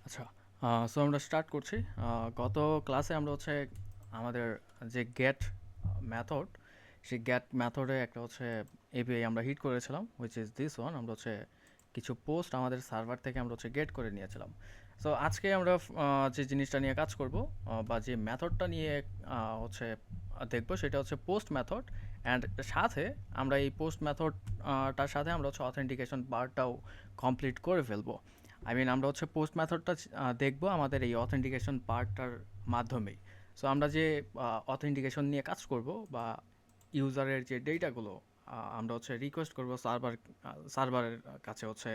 আচ্ছা, সো আমরা স্টার্ট করছি। গত ক্লাসে আমরা হচ্ছে আমাদের যে গেট মেথড, সেই গেট মেথডে একটা হচ্ছে এপিআই আমরা হিট করেছিলাম, হুইচ ইজ দিস ওয়ান। আমরা হচ্ছে কিছু পোস্ট আমাদের সার্ভার থেকে আমরা হচ্ছে গেট করে নিয়েছিলাম। সো আজকে আমরা যে জিনিসটা নিয়ে কাজ করব, বা যে মেথডটা নিয়ে হচ্ছে দেখব, সেটা হচ্ছে পোস্ট মেথড। অ্যান্ড সাথে আমরা এই পোস্ট মেথডটার সাথে আমরা হচ্ছে অথেন্টিকেশন পার্টটাও কমপ্লিট করে ফেলবো। আমরা হচ্ছে পোস্ট মেথডটা দেখব আমাদের এই অথেন্টিকেশন পার্টটার মাধ্যমেই। সো আমরা যে অথেন্টিকেশন নিয়ে কাজ করব, বা ইউজারের যে ডেটাগুলো আমরা হচ্ছে রিকোয়েস্ট করব সার্ভারের কাছে, হচ্ছে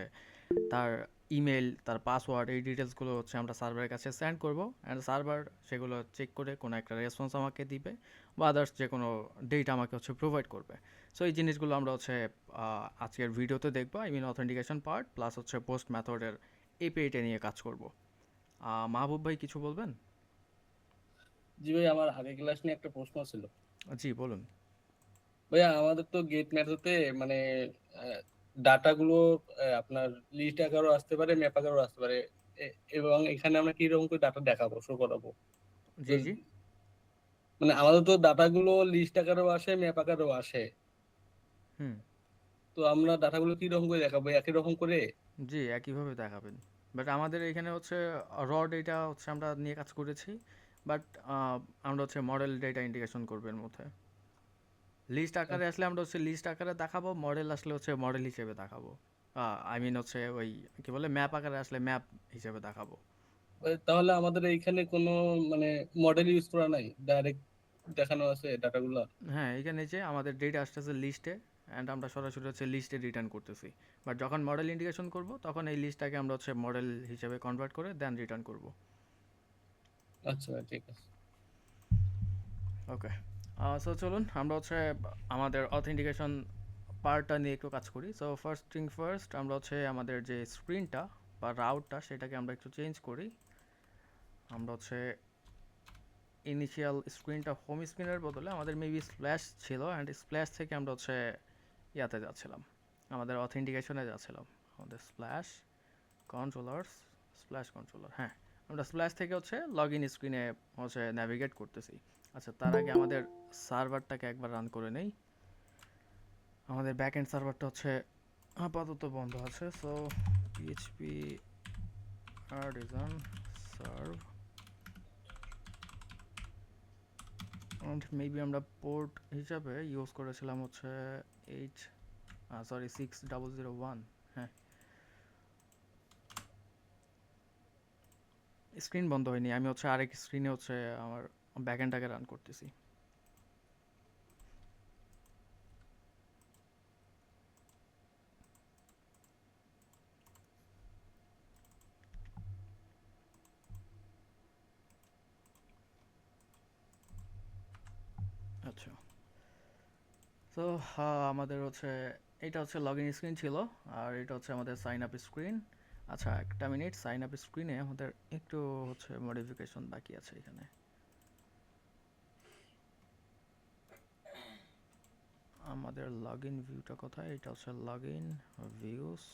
তার ইমেল, তার পাসওয়ার্ড, এই ডিটেলসগুলো হচ্ছে আমরা সার্ভারের কাছে সেন্ড করব। অ্যান্ড সার্ভার সেগুলো চেক করে কোনো একটা রেসপন্স আমাকে দিবে, বা আদার্স যে কোনো ডেটা আমাকে হচ্ছে প্রোভাইড করবে। সো এই জিনিসগুলো আমরা হচ্ছে আজকের ভিডিওতে দেখবো। অথেন্টিকেশন পার্ট প্লাস হচ্ছে পোস্ট মেথডের এপিআইটা নিয়ে কাজ করব। মাহবুব ভাই কিছু বলবেন? জি ভাই, আমার আগের ক্লাস নিয়ে একটা প্রশ্ন ছিল। জি বলুন। ভাইয়া, আমাদের তো গেট মেথডে মানে ডাটাগুলো আপনার লিস্ট আকারও আসতে পারে, ম্যাপ আকারও আসতে পারে। এবং এখানে আমরা কি রকম করে ডাটা দেখাবো, শো করাবো? জি জি। মানে আমাদের তো ডাটাগুলো লিস্ট আকারেও আসে, ম্যাপ আকারেও আসে। হুম। তো আমরা ডাটাগুলো কি রকম করে দেখাবো, একই রকম করে? জি, একইভাবে দেখাবেন। বাট আমাদের এখানে হচ্ছে র ডেটা হচ্ছে আমরা নিয়ে কাজ করেছি। বাট আমরা হচ্ছে মডেল ডেটা ইন্টিগ্রেশন করবো এর মধ্যে। লিস্ট আকারে আসলে আমরা হচ্ছে লিস্ট আকারে দেখাবো, মডেল আসলে হচ্ছে মডেল হিসেবে দেখাবো। হচ্ছে ওই কি বলে, ম্যাপ আকারে আসলে ম্যাপ হিসেবে দেখাবো। তাহলে আমাদের এইখানে কোনো মানে মডেল ইউজ করা নাই, ডাইরেক্ট দেখানো আছে ডাটাগুলো। হ্যাঁ, এখানে যে আমাদের ডেটা আসতেছে লিস্টে, অ্যান্ড আমরা সরাসরি হচ্ছে লিস্টে রিটার্ন করতেছি। বাট যখন মডেল ইন্টিগ্রেশন করব, তখন এই লিস্টটাকে আমরা হচ্ছে মডেল হিসেবে কনভার্ট করে দেন রিটার্ন করব। আচ্ছা ভাই, ঠিক আছে। ওকে। সো চলুন আমরা হচ্ছে আমাদের অথেন্টিকেশন পার্টটা নিয়ে একটু কাজ করি। সো ফার্স্ট থিং ফার্স্ট, আমরা হচ্ছে আমাদের যে স্ক্রিনটা বা রাউটটা, সেটাকে আমরা একটু চেঞ্জ করি। আমরা হচ্ছে ইনিশিয়াল স্ক্রিনটা হোম স্ক্রিনের বদলে আমাদের মেবি স্প্ল্যাশ ছিল, অ্যান্ড স্প্ল্যাশ থেকে আমরা হচ্ছে ইয়াতে যাচ্ছিলাম, আমাদের অথেন্টিকেশনে যাচ্ছিলাম। আমাদের স্প্ল্যাশ কন্ট্রোলার্স, স্প্ল্যাশ কন্ট্রোলার, হ্যাঁ। আমরা স্প্ল্যাশ থেকে হচ্ছে লগ ইন স্ক্রিনে হচ্ছে ন্যাভিগেট করতেছি। আচ্ছা, তার আগে আমাদের সার্ভারটাকে একবার রান করে নেই। আমাদের ব্যাক এন্ড সার্ভারটা হচ্ছে আপাতত বন্ধ আছে। So PHP Artisan serve, and maybe আমরা পোর্ট হিসাবে ইউজ করেছিলাম হচ্ছে এইট, 6001। হ্যাঁ, স্ক্রিন বন্ধ হয়নি, আমি হচ্ছে আরেক স্ক্রিনে হচ্ছে আমার ব্যাকএন্ডটাকে রান করতেছি। আচ্ছা, তো আমাদের হচ্ছে এটা হচ্ছে লগ ইন স্ক্রিন ছিল, আর এটা হচ্ছে আমাদের সাইন আপ স্ক্রিন। আচ্ছা, একটা মিনিট, সাইন আপ স্ক্রিনে আমাদের একটু হচ্ছে মডিফিকেশন বাকি আছে এখানে। আমাদের লগ ইন ভিউটা কোথায়? এটা হচ্ছে লগ ইন ভিউস।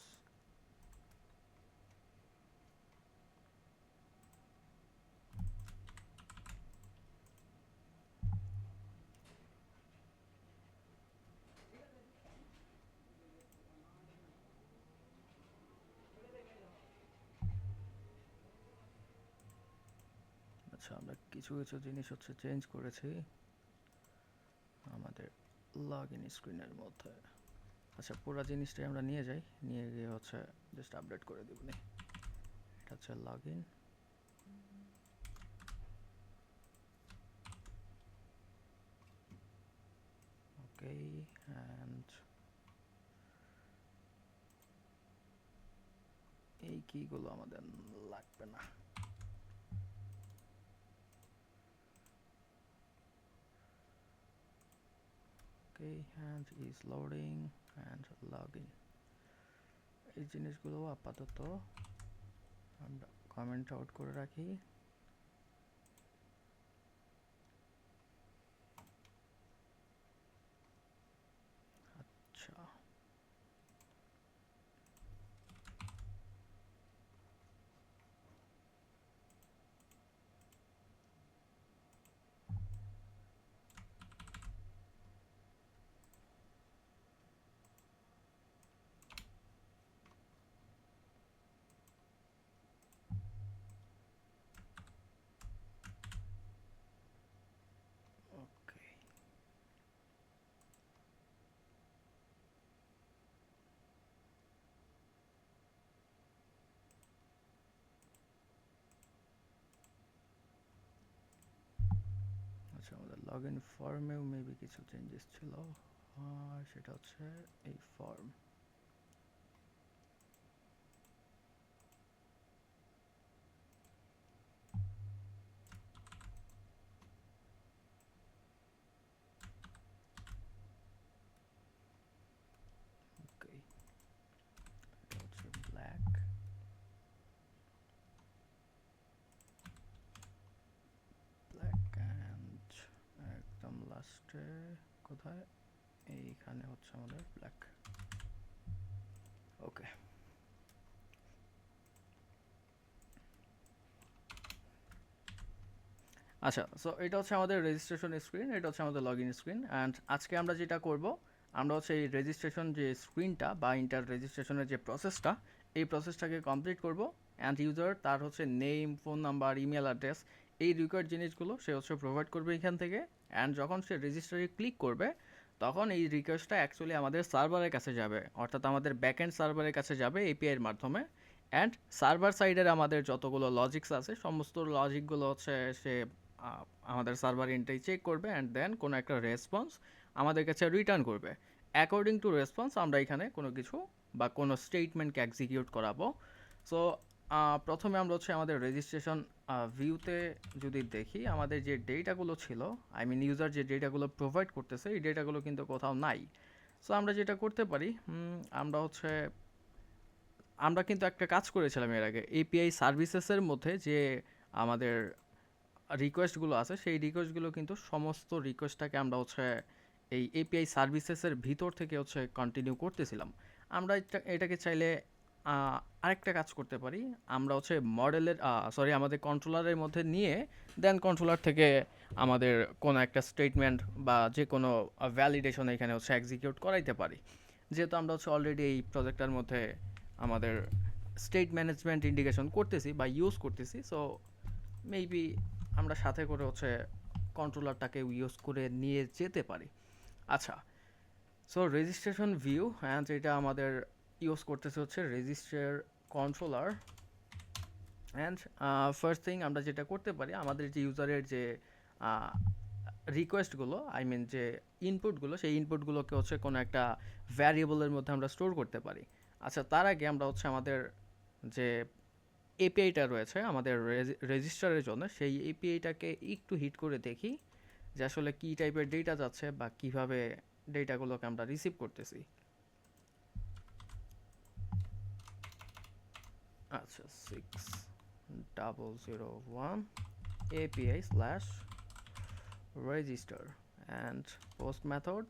আচ্ছা, আমরা কিছু কিছু জিনিস হচ্ছে চেঞ্জ করেছি আমাদের লগ ইন স্ক্রিনের মধ্যে। আচ্ছা, পুরো জিনিসটাই আমরা নিয়ে যাই, নিয়ে গিয়ে হচ্ছে জাস্ট আপডেট করে দিব। এটা হচ্ছে লগ ইন। ওকে, অ্যান্ড এই কীগুলো আমাদের লাগবে না। Okay, and is loading, and log in. এই জিনিসগুলো আপাতত আমরা কমেন্ট আউট করে রাখি। আচ্ছা, লগ ইন ফর্মেও মেবি কিছু চেঞ্জেস ছিল, আর সেটা হচ্ছে এই ফর্ম। ওকে, এটা হচ্ছে ব্ল্যাক, ব্ল্যাক অ্যান্ড একদম লাস্টে কোথায়, এইখানে হচ্ছে আমাদের ব্ল্যাক। ওকে, আচ্ছা, সো এটা হচ্ছে আমাদের রেজিস্ট্রেশন স্ক্রিন, এটা হচ্ছে আমাদের লগ ইন স্ক্রিন। অ্যান্ড আজকে আমরা যেটা করব, আমরা হচ্ছে এই রেজিস্ট্রেশন যে স্ক্রিনটা বা ইন্টার রেজিস্ট্রেশনের যে প্রসেসটা, এই প্রসেসটাকে কমপ্লিট করব। অ্যান্ড ইউজার তার হচ্ছে name, phone number, email address, এই রিকোয়ার্ড জিনিসগুলো সে হচ্ছে প্রোভাইড করবে এখান থেকে। অ্যান্ড যখন সে রেজিস্টারে ক্লিক করবে, তখন এই রিকোয়েস্টটা অ্যাকচুয়ালি আমাদের সার্ভারের কাছে যাবে, অর্থাৎ আমাদের ব্যাকএন্ড সার্ভারের কাছে যাবে এপিআইয়ের মাধ্যমে। অ্যান্ড সার্ভার সাইডের আমাদের যতগুলো লজিক্স আছে, সমস্ত লজিকগুলো হচ্ছে সে আমাদের সার্ভার এন্ট্রি চেক করবে অ্যান্ড দেন কোনো একটা রেসপন্স আমাদের কাছে রিটার্ন করবে। অ্যাকর্ডিং টু রেসপন্স আমরা এখানে কোনো কিছু বা কোনো স্টেটমেন্টকে এক্সিকিউট করাবো। সো প্রথমে আমরা হচ্ছে আমাদের রেজিস্ট্রেশন ভিউতে যদি দেখি, আমাদের যে ডেটাগুলো ছিল, আই মিন ইউজার যে ডেটাগুলো প্রোভাইড করতেছে, এই ডেটাগুলো কিন্তু কোথাও নাই। সো আমরা যেটা করতে পারি, আমরা কিন্তু একটা কাজ করেছিলাম এর আগে, এপিআই সার্ভিসেসের মধ্যে যে আমাদের রিকোয়েস্টগুলো আছে, সেই রিকোয়েস্টগুলো কিন্তু সমস্ত রিকোয়েস্টটাকে আমরা হচ্ছে এই এপিআই সার্ভিসেসের ভিতর থেকে হচ্ছে কন্টিনিউ করতেছিলাম। আমরা এটাকে চাইলে আরেকটা কাজ করতে পারি, আমরা হচ্ছে মডেলের সরি আমাদের কন্ট্রোলারের মধ্যে নিয়ে দেন কন্ট্রোলার থেকে আমাদের কোনো একটা স্টেটমেন্ট বা যে কোনো ভ্যালিডেশন এখানে হচ্ছে এক্সিকিউট করাইতে পারি। যেহেতু আমরা হচ্ছে অলরেডি এই প্রজেক্টটার মধ্যে আমাদের স্টেট ম্যানেজমেন্ট ইন্ডিকেশন করতেছি বা ইউজ করতেছি, সো মেবি আমরা সাথে করে হচ্ছে কন্ট্রোলারটাকে ইউজ করে নিয়ে যেতে পারি। আচ্ছা, সো রেজিস্ট্রেশন ভিউ অ্যান্ড এটা আমাদের ইউজ করতেছে হচ্ছে register controller. And first thing আমরা যেটা করতে পারি, আমাদের যে ইউজারের যে রিকোয়েস্টগুলো, আই মিন যে ইনপুটগুলো, সেই ইনপুটগুলোকে হচ্ছে কোনো একটা ভ্যারিয়েবলের মধ্যে আমরা স্টোর করতে পারি। আচ্ছা, তার আগে আমরা হচ্ছে আমাদের যে এপিআইটা রয়েছে আমাদের রেজিস্টারের জন্য, সেই এপিআইটাকে একটু হিট করে দেখি যে আসলে কী টাইপের ডেটা যাচ্ছে বা কিভাবে ডেটাগুলোকে আমরা রিসিভ করতেছি। আচ্ছা, 6001 API slash register and post method।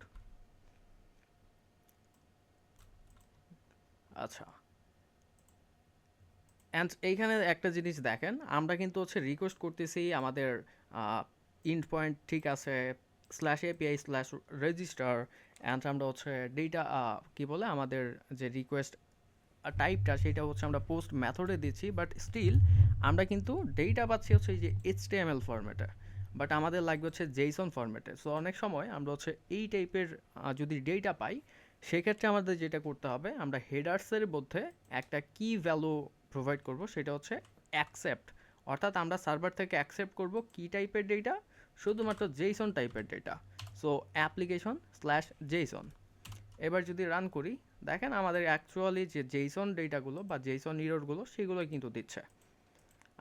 আচ্ছা, অ্যান্ড এইখানে একটা জিনিস দেখেন, আমরা কিন্তু হচ্ছে রিকোয়েস্ট করতেছি আমাদের ইন্ড পয়েন্ট ঠিক আছে, slash API slash register. And আমরা হচ্ছে ডেটা কী বলে আমাদের যে রিকোয়েস্ট টাইপটা, সেটা হচ্ছে আমরা পোস্ট মেথডে দিচ্ছি, বাট স্টিল আমরা কিন্তু ডেটা পাচ্ছি হচ্ছে এই যে এইচটিএমএল ফরম্যাটে, বাট আমাদের লাগবে হচ্ছে জেসন ফরম্যাটে। সো অনেক সময় আমরা হচ্ছে এই টাইপের যদি ডেটা পাই, সেক্ষেত্রে আমাদের যেটা করতে হবে, আমরা হেডার্সের মধ্যে একটা কি ভ্যালু প্রোভাইড করব, সেটা হচ্ছে অ্যাকসেপ্ট। অর্থাৎ আমরা সার্ভার থেকে অ্যাকসেপ্ট করব কি টাইপের ডেটা, শুধুমাত্র জেসন টাইপের data. So application slash Jason. এবার যদি রান করি, দেখেন আমাদের অ্যাকচুয়ালি যে জেসন ডেটাগুলো বা জেসন ইররগুলো সেগুলো কিন্তু দিচ্ছে।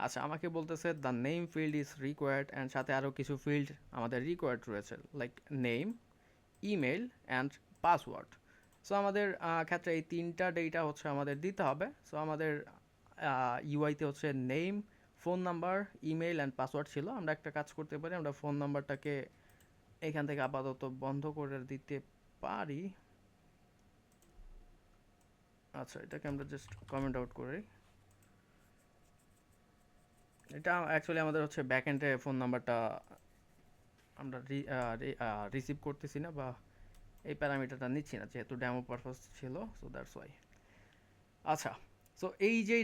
আচ্ছা, আমাকে বলতেছে the name field is required, and সাথে আরও কিছু ফিল্ড আমাদের রিকোয়ার্ড রয়েছে, like name, email and password. So আমাদের ক্ষেত্রে এই তিনটা ডেটা হচ্ছে আমাদের দিতে হবে। সো আমাদের ইউআইতে হচ্ছে name, phone number, email and password ছিল। আমরা একটা কাজ করতে পারি, আমরা ফোন নাম্বারটাকে এখান থেকে আপাতত বন্ধ করে দিতে পারি। আচ্ছা, এটাকে আমরা জাস্ট কমেন্ট আউট করি। এটা অ্যাকচুয়ালি আমাদের হচ্ছে ব্যাক এন্ডে ফোন নাম্বারটা আমরা রিসিভ করতেছি না, বা এই প্যারামিটারটা নিচ্ছি না, যেহেতু ডেমো পারপাস ছিল, সো দ্যাটস ওয়াই। আচ্ছা, সো এই যে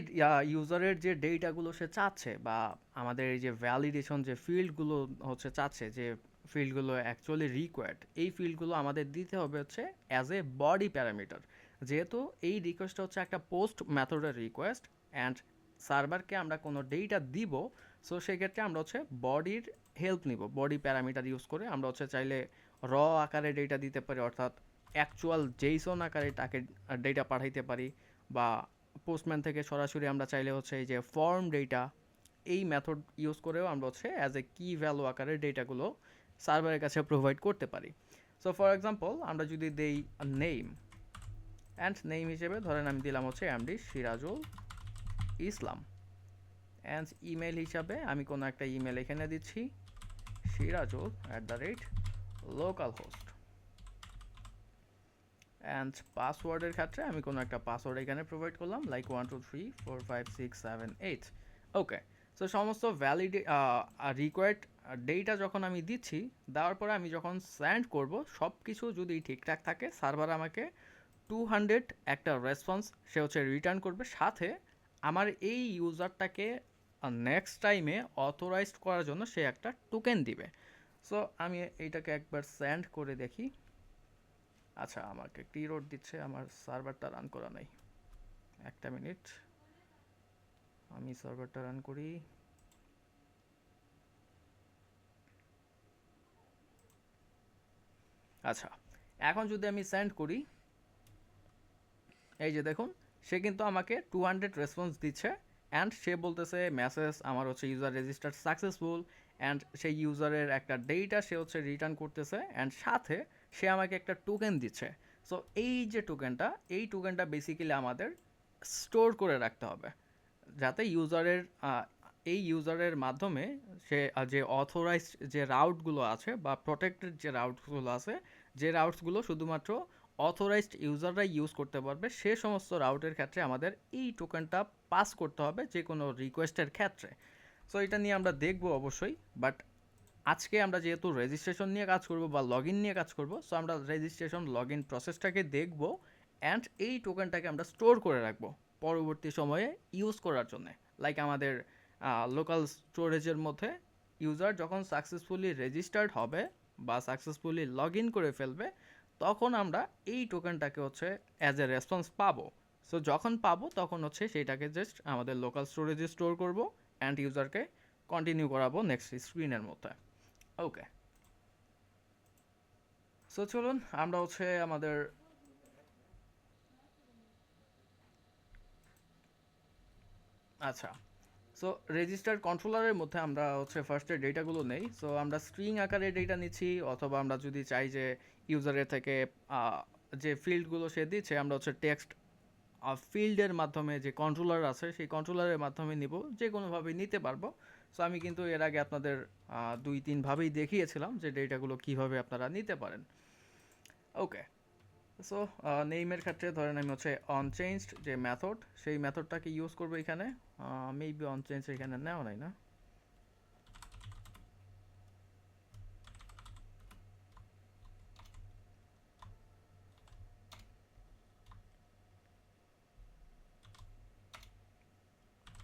ইউজারের যে ডেটাগুলো সে চাচ্ছে, বা আমাদের এই যে ভ্যালিডেশন যে ফিল্ডগুলো হচ্ছে চাচ্ছে, যে ফিল্ডগুলো অ্যাকচুয়ালি রিকোয়ার্ড, এই ফিল্ডগুলো আমাদের দিতে হবে হচ্ছে অ্যাজ এ বডি প্যারামিটার। যেহেতু এই রিকোয়েস্টটা হচ্ছে একটা পোস্ট মেথডের রিকোয়েস্ট অ্যান্ড সার্ভারকে আমরা কোনো ডেটা দিব, সো সেক্ষেত্রে আমরা হচ্ছে বডির হেল্প নিব বডি প্যারামিটার ইউজ করে। আমরা হচ্ছে চাইলে র আকারে ডেটা দিতে পারি, অর্থাৎ অ্যাকচুয়াল জেইসন আকারে তাকে ডেটা পাঠাইতে পারি, বা পোস্টম্যান থেকে সরাসরি আমরা চাইলে হচ্ছে এই যে ফর্ম ডেটা, এই মেথড ইউজ করেও আমরা হচ্ছে অ্যাজ এ কি ভ্যালু আকারে ডেটাগুলো সার্ভারের কাছে প্রোভাইড করতে পারি। সো ফর এক্সাম্পল আমরা যদি দেই নেম, অ্যান্ড নেম হিসেবে ধরেন আমি দিলাম হচ্ছে MD Sirajul Islam, and email হিসাবে আমি কোনো একটা ইমেল এখানে দিচ্ছি সিরাজুল@localhost, অ্যান্ড পাসওয়ার্ডের ক্ষেত্রে আমি কোনো একটা পাসওয়ার্ড এখানে প্রোভাইড করলাম লাইক 123456788। ওকে, সো সমস্ত ভ্যালিড রিকোয়ার্ড ডেটা যখন আমি দিচ্ছি, দেওয়ার পরে আমি যখন সেন্ড করব সব কিছু যদি ঠিকঠাক থাকে, সার্ভার আমাকে 200 একটা রেসপন্স সে হচ্ছে রিটার্ন করবে, সাথে আমার এই ইউজারটাকে নেক্সট টাইমে অথরাইজড করার জন্য সে একটা টোকেন দিবে। সো আমি এইটাকে একবার সেন্ড করে দেখি। আচ্ছা, আমাকে একটি এরর দিচ্ছে, আমার সার্ভারটা রান করা নাই। একটা মিনিট, আমি সার্ভারটা রান করি। আচ্ছা, এখন যদি আমি সেন্ড করি, এই যে দেখুন সে কিন্তু আমাকে 200 রেসপন্স দিচ্ছে, অ্যান্ড সে বলতেছে মেসেজ আমার হচ্ছে ইউজার রেজিস্টার সাকসেসফুল, অ্যান্ড সেই ইউজারের একটা ডেটা সে হচ্ছে রিটার্ন করতেছে, অ্যান্ড সাথে সে আমাকে একটা টোকেন দিচ্ছে। সো এই যে টোকেনটা, এই টোকেনটা বেসিক্যালি আমাদের স্টোর করে রাখতে হবে, যাতে ইউজারের এই ইউজারের মাধ্যমে সে যে অথরাইজড যে রাউটগুলো আছে বা প্রোটেক্টেড যে রাউটগুলো আছে, যে রাউটসগুলো শুধুমাত্র অথরাইজড ইউজাররা ইউজ করতে পারবে, সে সমস্ত রাউটের ক্ষেত্রে আমাদের এই টোকেনটা পাস করতে হবে যে কোনো রিকোয়েস্টের ক্ষেত্রে। সো এটা নিয়ে আমরা দেখবো অবশ্যই, বাট আজকে আমরা যেহেতু রেজিস্ট্রেশন নিয়ে কাজ করব বা লগ ইন নিয়ে কাজ করব, সো আমরা রেজিস্ট্রেশন লগ ইন প্রসেসটাকে দেখব, অ্যান্ড এই টোকেনটাকে আমরা স্টোর করে রাখবো পরবর্তী সময়ে ইউজ করার জন্য। লাইক আমাদের লোকাল স্টোরেজের মধ্যে ইউজার যখন সাকসেসফুলি রেজিস্টার্ড হবে বা সাকসেসফুলি লগ ইন করে ফেলবে, তখন আমরা এই টোকেনটাকে হচ্ছে অ্যাজ এ রেসপন্স পাবো। সো যখন পাবো তখন হচ্ছে সেইটাকে জাস্ট আমাদের লোকাল স্টোরেজে স্টোর করব, অ্যান্ড ইউজারকে কন্টিনিউ করাবো নেক্সট স্ক্রিনের মধ্যে। ওকে, সো চলুন আমরা হচ্ছে আমাদের আচ্ছা, সো রেজিস্টার কন্ট্রোলারের মধ্যে আমরা হচ্ছে ফার্স্টে ডেটাগুলো নেই। সো আমরা স্ট্রিং আকারে ডেটা নিচ্ছি, অথবা আমরা যদি চাই যে ইউজারের থেকে যে ফিল্ডগুলো সে দিচ্ছে আমরা হচ্ছে টেক্সট ফিল্ডের মাধ্যমে যে কন্ট্রোলার আছে সেই কন্ট্রোলারের মাধ্যমে নিব, যে কোনোভাবে নিতে পারবো। সো আমি কিন্তু এর আগে আপনাদের 2-3ভাবেই দেখিয়েছিলাম যে ডেটাগুলো কিভাবে আপনারা নিতে পারেন। ওকে, সো নেইমের ক্ষেত্রে ধরেন আমি হচ্ছে অনচেঞ্জড যে মেথড, সেই মেথডটাকে ইউজ করবো এখানে। মেবি অনচেঞ্জ এখানে নেওয়া নাই না।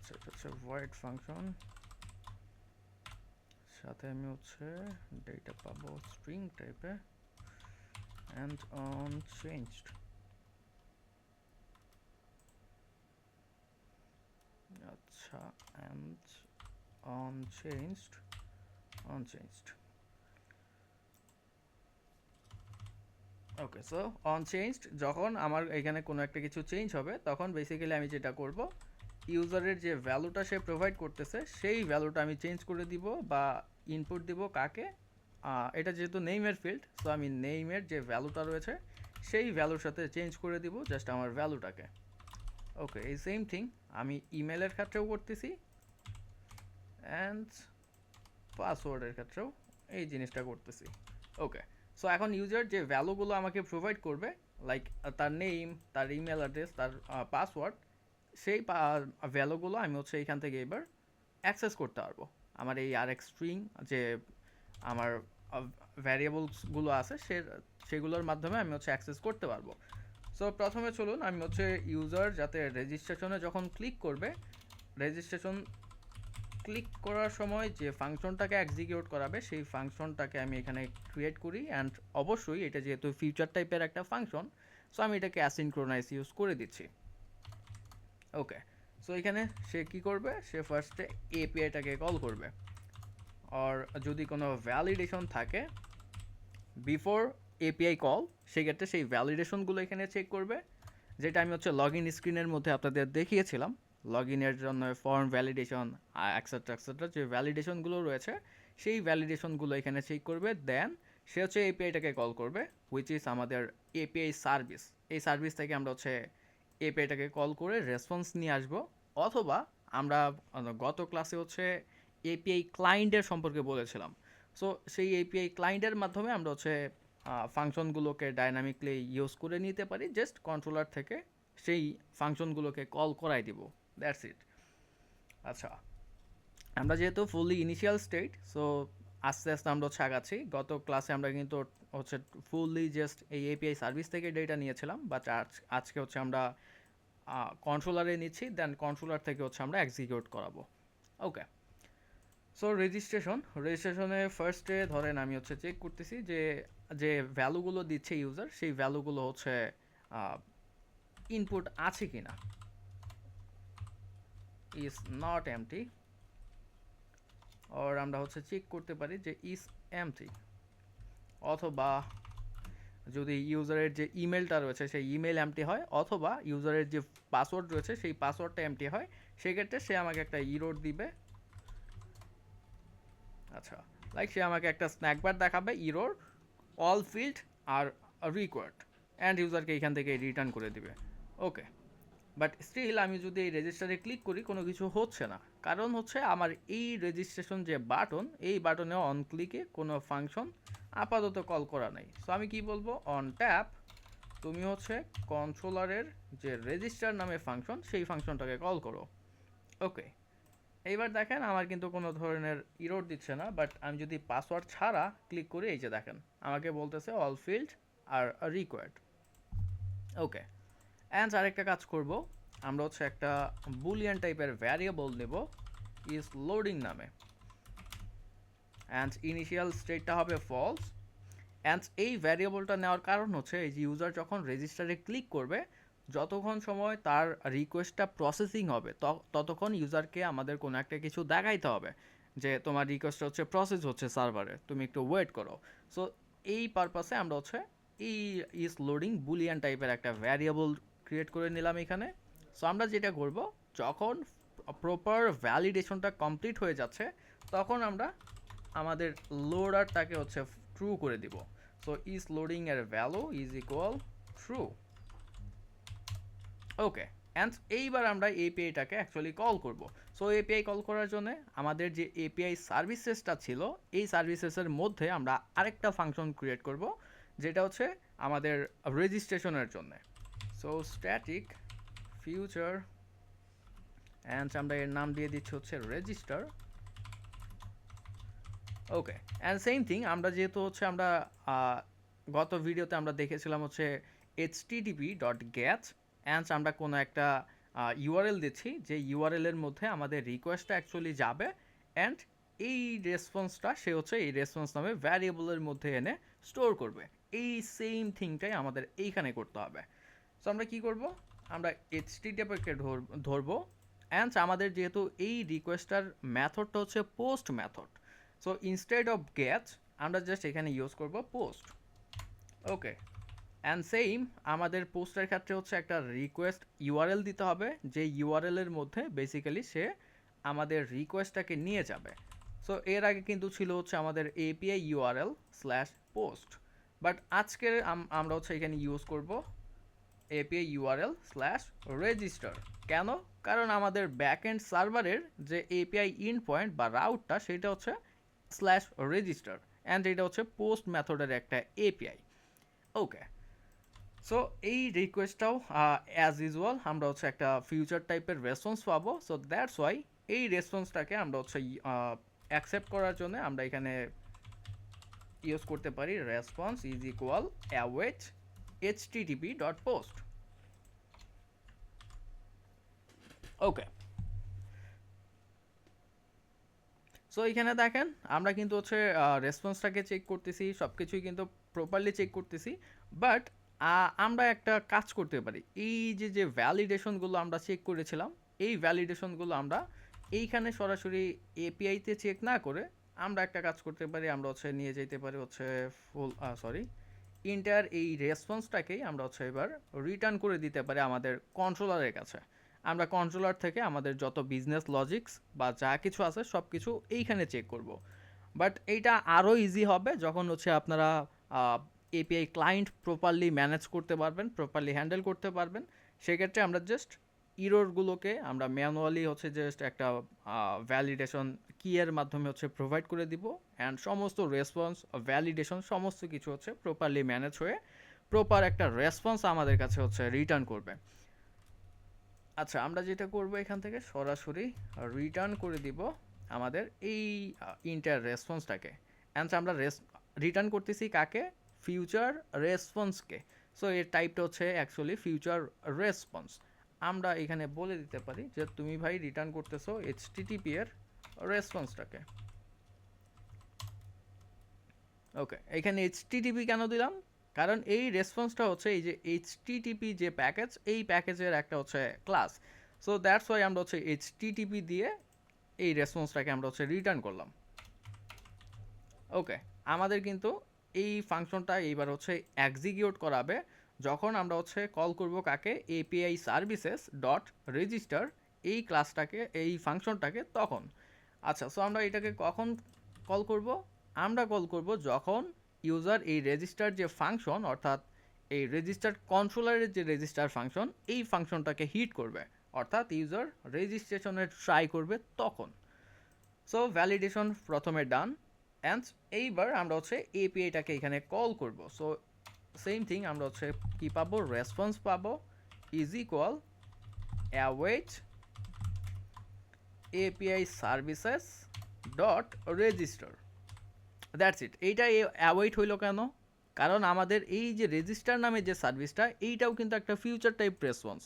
সেটা হচ্ছে void ফাংশন, সাথে আমি হচ্ছে ডেটা পাবো স্ট্রিং টাইপে, অ্যান্ড অনচেঞ্জড। আচ্ছা, অ্যান্ড অনচেঞ্জড। ওকে, সো অনচেঞ্জড যখন আমার এখানে কোনো একটা কিছু চেঞ্জ হবে, তখন বেসিক্যালি আমি যেটা করব, ইউজারের যে ভ্যালুটা সে প্রোভাইড করতেছে সেই ভ্যালুটা আমি চেঞ্জ করে দিব বা ইনপুট দিব কাকে, এটা যেহেতু নেইমের ফিল্ড, সো আমি নেইমের যে ভ্যালুটা রয়েছে সেই ভ্যালুর সাথে চেঞ্জ করে দিব জাস্ট আমার ভ্যালুটাকে। ওকে, এই সেম থিং আমি ইমেলের ক্ষেত্রেও করতেছি, অ্যান্ড পাসওয়ার্ডের ক্ষেত্রেও এই জিনিসটা করতেছি। ওকে, সো এখন ইউজার যে ভ্যালুগুলো আমাকে প্রোভাইড করবে, লাইক তার নেম, তার ইমেল অ্যাড্রেস, তার পাসওয়ার্ড, সেই ভ্যালুগুলো আমি হচ্ছে এইখান থেকে এবার অ্যাক্সেস করতে পারবো। আমার এই আরেক স্ট্রিং যে আমার ভ্যারিয়েবলসগুলো আছে সেগুলোর মাধ্যমে আমি হচ্ছে অ্যাক্সেস করতে পারবো। সো প্রথমে চলুন আমি হচ্ছে ইউজার যাতে রেজিস্ট্রেশনে যখন ক্লিক করবে, রেজিস্ট্রেশন ক্লিক করার সময় যে ফাংশনটাকে এক্সিকিউট করাবে সেই ফাংশনটাকে আমি এখানে ক্রিয়েট করি, অ্যান্ড অবশ্যই এটা যেহেতু ফিউচার টাইপের একটা ফাংশন, সো আমি এটাকে অ্যাসিনক্রোনাইজ ইউজ করে দিচ্ছি। ওকে, সো এখানে সে কি করবে, সে ফার্স্টে এপিআইটাকে কল করবে, আর যদি কোনো ভ্যালিডেশন থাকে বিফোর এপিআই কল, সেক্ষেত্রে সেই ভ্যালিডেশনগুলো এখানে চেক করবে, যেটা আমি হচ্ছে লগ ইন স্ক্রিনের মধ্যে আপনাদের দেখিয়েছিলাম। লগ ইনের জন্য ফর্ম ভ্যালিডেশন এক্সেট্রা এক্সেট্রা যে ভ্যালিডেশনগুলো রয়েছে, সেই ভ্যালিডেশনগুলো এখানে চেক করবে। দেন সে হচ্ছে এপিআইটাকে কল করবে, হুইচ ইজ আমাদের এপিআই সার্ভিস। এই সার্ভিস থেকে আমরা হচ্ছে এপিআইটাকে কল করে রেসপন্স নিয়ে আসবো। অথবা আমরা গত ক্লাসে হচ্ছে এপিআই ক্লায়েন্টের সম্পর্কে বলেছিলাম। সো সেই এপিআই ক্লায়েন্টের মাধ্যমে আমরা হচ্ছে ফাংশনগুলোকে ডাইনামিকলি ইউজ করে নিতে পারি, জাস্ট কন্ট্রোলার থেকে সেই ফাংশনগুলোকে কল করাই দিব, দ্যাটস ইট। আচ্ছা, আমরা যেহেতু ফুললি ইনিশিয়াল স্টেট, সো আস্তে আস্তে আমরা হচ্ছে আগাচ্ছি। গত ক্লাসে আমরা কিন্তু হচ্ছে ফুললি জাস্ট এই এপিআই সার্ভিস থেকে ডেটা নিয়েছিলাম, বাট আজকে হচ্ছে আমরা কন্ট্রোলারে নিচ্ছি, দেন কন্ট্রোলার থেকে হচ্ছে আমরা এক্সিকিউট করাবো। ওকে, সো রেজিস্ট্রেশনে ফার্স্টে ধরেন আমি হচ্ছে চেক করতেছি যে যে ভ্যালুগুলো দিচ্ছে ইউজার, সেই ভ্যালুগুলো হচ্ছে ইনপুট আছে কি না। ইজ নট এমটি, আর আমরা হচ্ছে চেক করতে পারি যে ইজ এমটি, অথবা যদি ইউজারের যে ইমেলটা রয়েছে সেই ইমেল এমটি হয়, অথবা ইউজারের যে পাসওয়ার্ড রয়েছে সেই পাসওয়ার্ডটা এমটি হয়, সেক্ষেত্রে সে আমাকে একটা ইরোর দিবে। আচ্ছা, লাইক সে আমাকে একটা স্ন্যাক বার দেখাবে, error all field are required, and ইউজারকে এখান থেকে রিটার্ন করে দিবে। ওকে, বাট স্টিল আমি যদি এই রেজিস্টারে ক্লিক করি কোনো কিছু হচ্ছে না, কারণ হচ্ছে আমার এই রেজিস্ট্রেশন যে বাটন, এই বাটনে অন ক্লিকে কোনো ফাংশন আপাতত কল করা নাই। সো আমি কি বলবো, অন ট্যাপ তুমি হচ্ছে কন্ট্রোলারের যে রেজিস্টার নামে ফাংশন, সেই ফাংশনটাকে কল করো। ওকে, এইবার দেখেন আমার কিন্তু কোনো ধরনের ইরোর দিচ্ছে না, বাট আমি যদি পাসওয়ার্ড ছাড়া ক্লিক করি, এই যে দেখেন আমাকে বলতেছে all field are required. Okay, and আরেকটা কাজ করব, আমরা হচ্ছে একটা বুলিয়ান টাইপের ভ্যারিয়েবল নেব ইজ লোডিং নামে, অ্যান্ড ইনিশিয়াল স্টেটটা হবে ফলস। অ্যান্ড এই ভ্যারিয়েবলটা নেওয়ার কারণ হচ্ছে এই যে ইউজার যখন রেজিস্টারে ক্লিক করবে, যতক্ষণ সময় তার রিকোয়েস্টটা প্রসেসিং হবে, ততক্ষণ ইউজারকে আমাদের কোনো একটা কিছু দেখাইতে হবে যে তোমার রিকোয়েস্টটা হচ্ছে প্রসেস হচ্ছে সার্ভারে, তুমি একটু ওয়েট করো। সো এই পারপাসে আমরা হচ্ছে এই ইজ লোডিং বুলিয়ান টাইপের একটা ভ্যারিয়েবল ক্রিয়েট করে নিলাম এখানে। সো আমরা যেটা করব, যখন প্রপার ভ্যালিডেশনটা কমপ্লিট হয়ে যাচ্ছে, তখন আমরা আমাদের লোডারটাকে হচ্ছে ট্রু করে দিব। সো ইজ লোডিং এর value is equal true. Okay, and এইবার আমরা এপিআইটাকে অ্যাকচুয়ালি কল করব। সো এপিআই কল করার জন্য আমাদের যে এপিআই সার্ভিসেসটা ছিল, এই সার্ভিসেসের মধ্যে আমরা আরেকটা ফাংশন ক্রিয়েট করব, যেটা হচ্ছে আমাদের রেজিস্ট্রেশনের জন্য। সো স্ট্যাটিক ফিউচার, অ্যান্ড আমরা এর নাম দিয়ে দিচ্ছি হচ্ছে register. Okay, and same thing, আমরা যেহেতু হচ্ছে আমরা গত ভিডিওতে আমরা দেখেছিলাম হচ্ছে http.get, অ্যান্ড আমরা কোনো একটা ইউআরএল দিচ্ছি, যে ইউআরএলের মধ্যে আমাদের রিকোয়েস্টটা অ্যাকচুয়ালি যাবে, অ্যান্ড এই রেসপন্সটা সে হচ্ছে এই রেসপন্স নামে ভ্যারিয়েবলের মধ্যে এনে স্টোর করবে। এই সেম থিংটাই আমাদের এইখানে করতে হবে। সো আমরা কি করব, আমরা http-কে ধরবো, অ্যান্ড আমাদের যেহেতু এই রিকোয়েস্টার মেথডটা হচ্ছে post method, so instead of get আমরা জাস্ট এখানে ইউজ করব পোস্ট। ওকে, অ্যান্ড সেম আমাদের পোস্টের ক্ষেত্রে হচ্ছে একটা রিকোয়েস্ট ইউআরএল দিতে হবে, যে ইউআরএলের মধ্যে বেসিক্যালি সে আমাদের রিকোয়েস্টটাকে নিয়ে যাবে। সো এর আগে কিন্তু ছিল হচ্ছে আমাদের API URL slash post, but আজকের আমরা হচ্ছে এখানে ইউজ করব এপিআই ইউআরএল স্ল্যাশ রেজিস্টার। কেন? কারণ আমাদের ব্যাকএন্ড সার্ভারের যে এপিআই ইন পয়েন্ট বা রাউটটা, সেটা হচ্ছে স্ল্যাশ রেজিস্টার, অ্যান্ড এটা হচ্ছে পোস্ট মেথডের একটা এপিআই। ওকে, সো এই রিকোয়েস্টটাও অ্যাজ ইউজুয়াল আমরা হচ্ছে একটা ফিউচার টাইপের রেসপন্স পাবো। সো দ্যাটস ওয়াই এই রেসপন্সটাকে আমরা হচ্ছে অ্যাকসেপ্ট করার জন্য আমরা এখানে ইউজ করতে পারি response is equal await http.post। Okay, so এইখানে দেখেন আমরা কিন্তু হচ্ছে রেসপন্সটাকে চেক করতেছি, সব কিছুই কিন্তু প্রপারলি চেক করতেছি, বাট আমরা একটা কাজ করতে পারি। এই যে যে ভ্যালিডেশনগুলো আমরা চেক করেছিলাম, এই ভ্যালিডেশনগুলো আমরা এইখানে সরাসরি এপিআইতে চেক না করে আমরা একটা কাজ করতে পারি, আমরা হচ্ছে নিয়ে যেতে পারি হচ্ছে ফুল সরি ইন্টার এই রেসপন্সটাকেই আমরা হচ্ছে এবার রিটার্ন করে দিতে পারি আমাদের কন্ট্রোলারের কাছে। আমরা কন্ট্রোলার থেকে আমাদের যত বিজনেস লজিক্স বা যা কিছু আছে সব কিছু এইখানে চেক করব। বাট এইটা আরও ইজি হবে যখন হচ্ছে আপনারা এপিআই ক্লায়েন্ট প্রপারলি ম্যানেজ করতে পারবেন, প্রপারলি হ্যান্ডেল করতে পারবেন। সেক্ষেত্রে আমরা জাস্ট ইরোরগুলোকে আমরা ম্যানুয়ালি হচ্ছে জাস্ট একটা ভ্যালিডেশন কিয়ের মাধ্যমে হচ্ছে প্রোভাইড করে দিব, অ্যান্ড সমস্ত রেসপন্স ভ্যালিডেশন সমস্ত কিছু হচ্ছে প্রপারলি ম্যানেজ হয়ে প্রপার একটা রেসপন্স আমাদের কাছে হচ্ছে রিটার্ন করবে। আচ্ছা, আমরা যেটা করব এখান থেকে সরাসরি রিটার্ন করে দিব আমাদের এই ইন্টার রেসপন্সটাকে। অ্যান্ড আমরা রিটার্ন করতেছি কাকে? ফিউচার রেসপন্সকে। সো এর টাইপটা হচ্ছে অ্যাকচুয়ালি ফিউচার রেসপন্স। আমরা এখানে বলে দিতে পারি যে তুমি ভাই রিটার্ন করতেছো এইচটিটিপি এর রেসপন্সটাকে। ওকে, এখানে এইচটিটিপি কেন দিলাম? কারণ এই রেসপন্সটা হচ্ছে এই যে এইচটিটিপি যে প্যাকেজ, এই প্যাকেজের একটা হচ্ছে ক্লাস। সো দ্যাটস ওয়াই আমরা হচ্ছে এইচটিটিপি দিয়ে এই রেসপন্সটাকে আমরা হচ্ছে রিটার্ন করলাম। ওকে, আমাদের কিন্তু এই ফাংশনটা এইবার হচ্ছে এক্সিকিউট করাবে যখন আমরা হচ্ছে কল করব কাকে? এপিআই সার্ভিসেস ডট রেজিস্টার এই ক্লাসটাকে, এই ফাংশনটাকে তখন। আচ্ছা, সো আমরা এটাকে কখন কল করব? আমরা কল করব যখন ইউজার এই রেজিস্টার যে ফাংশন, অর্থাৎ এই রেজিস্টার কন্ট্রোলারের যে রেজিস্টার ফাংশন, এই ফাংশনটাকে হিট করবে, অর্থাৎ ইউজার রেজিস্ট্রেশনের ট্রাই করবে তখন। সো ভ্যালিডেশন প্রথমে ডান, অ্যান্ড এইবার আমরা হচ্ছে এপিআইটাকে এখানে কল করব। সো সেম থিং, আমরা হচ্ছে কি পাবো? রেসপন্স পাবো is equal await API services dot register. That's it. এইটা অ্যাওয়েট হইলো কেন? কারণ আমাদের এই যে রেজিস্টার নামে যে সার্ভিসটা, এইটাও কিন্তু একটা ফিউচার টাইপ রেসপন্স।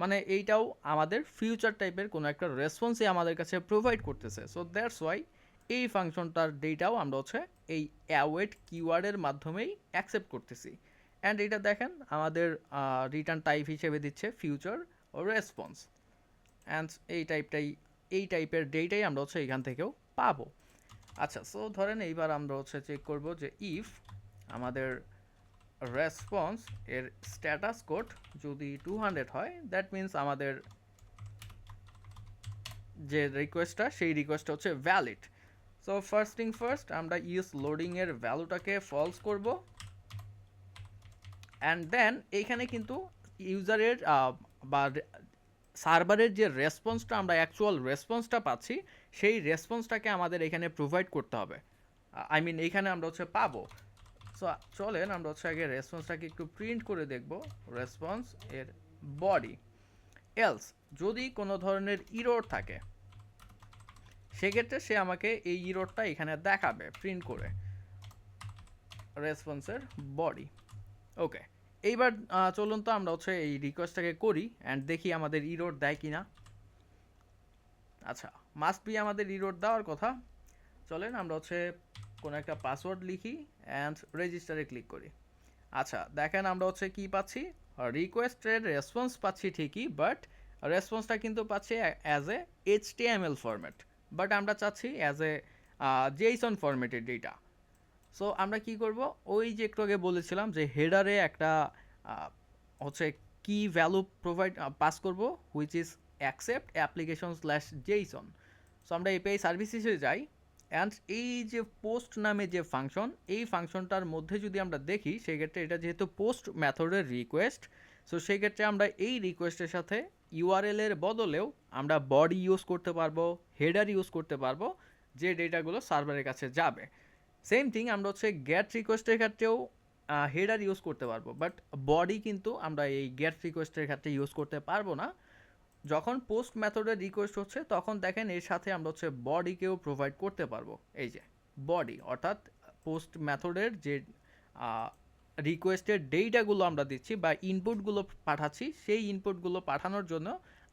মানে এইটাও আমাদের ফিউচার টাইপের কোনো একটা রেসপন্সই আমাদের কাছে প্রোভাইড করতেছে। সো দ্যাটস ওয়াই এই ফাংশনটার ডেটাও আমরা হচ্ছে এই অ্যাওয়েট কিওয়ার্ডের মাধ্যমেই অ্যাকসেপ্ট করতেছি। অ্যান্ড এটা দেখেন আমাদের রিটার্ন টাইপ হিসেবে দিচ্ছে ফিউচার রেসপন্স। অ্যান্ড এই টাইপের ডেটাই আমরা হচ্ছে এখান থেকেও পাবো। আচ্ছা, সো ধরেন এইবার আমরা হচ্ছে চেক করব যে ইফ আমাদের রেসপন্স এর স্ট্যাটাস কোড যদি 200 হয়, দ্যাট মিন্স আমাদের যে রিকোয়েস্টটা, সেই রিকোয়েস্টটা হচ্ছে valid. So first thing first, আমরা ইউজ লোডিং এর ভ্যালুটাকে ফলস করব, অ্যান্ড দেন এইখানে কিন্তু ইউজারের বা সার্ভারের যে রেসপন্সটা, আমরা অ্যাকচুয়াল রেসপন্সটা পাচ্ছি, সেই রেসপন্সটাকে আমাদের এখানে প্রোভাইড করতে হবে। আই মিন এইখানে আমরা হচ্ছে পাবো। সো চলেন আমরা হচ্ছে আগে রেসপন্সটাকে একটু প্রিন্ট করে দেখব। রেসপন্স এর বডি এলস যদি কোনো ধরনের ইরোর থাকে, সেক্ষেত্রে সে আমাকে এই ইরোরটা এখানে দেখাবে প্রিন্ট করে রেসপন্সের বডি। ওকে, এইবার চলুন তো আমরা হচ্ছে এই রিকোয়েস্টটাকে করি অ্যান্ড দেখি আমাদের ইরোর দেয় কিনা। আচ্ছা, মাস্ট বি আমাদের ইরোর দেওয়ার কথা। চলেন আমরা হচ্ছে কোনো একটা পাসওয়ার্ড লিখি অ্যান্ড রেজিস্টারে ক্লিক করি। আচ্ছা, দেখেন আমরা হচ্ছে কি পাচ্ছি? রিকোয়েস্টের রেসপন্স পাচ্ছি ঠিকই, বাট রেসপন্সটা কিন্তু পাচ্ছি as a HTML format, but আমরা চাচ্ছি অ্যাজ এ জেসন ফরম্যাটের ডেটা। সো আমরা কি করব? ওই যে একটু আগে বলেছিলাম যে হেডারে একটা হচ্ছে কি ভ্যালু প্রোভাইড পাস করব, which is accept application slash Jason. So আমরা এপিআই সার্ভিস হিসেবে যাই, অ্যান্ড এই যে পোস্ট নামে যে ফাংশন, এই ফাংশনটার মধ্যে যদি আমরা দেখি, সেক্ষেত্রে এটা যেহেতু পোস্ট মেথডের রিকোয়েস্ট, সো সেই ক্ষেত্রে আমরা এই রিকোয়েস্টের সাথে ইউআরএল এর বদলেও আমরা বডি ইউজ করতে পারবো, হেডার ইউজ করতে পারবো, যে ডেটাগুলো সার্ভারের কাছে যাবে। সেম থিং আমরা হচ্ছে গেট রিকোয়েস্টের ক্ষেত্রেও হেডার ইউজ করতে পারবো, বাট বডি কিন্তু আমরা এই গেট রিকোয়েস্টের ক্ষেত্রে ইউজ করতে পারবো না। যখন পোস্ট মেথডের রিকোয়েস্ট হচ্ছে, তখন দেখেন এর সাথে আমরা হচ্ছে বডিকেও প্রোভাইড করতে পারবো। এই যে বডি, অর্থাৎ পোস্ট মেথডের যে রিকোয়েস্টের ডেটাগুলো আমরা দিচ্ছি বা ইনপুটগুলো পাঠাচ্ছি, সেই ইনপুটগুলো পাঠানোর জন্য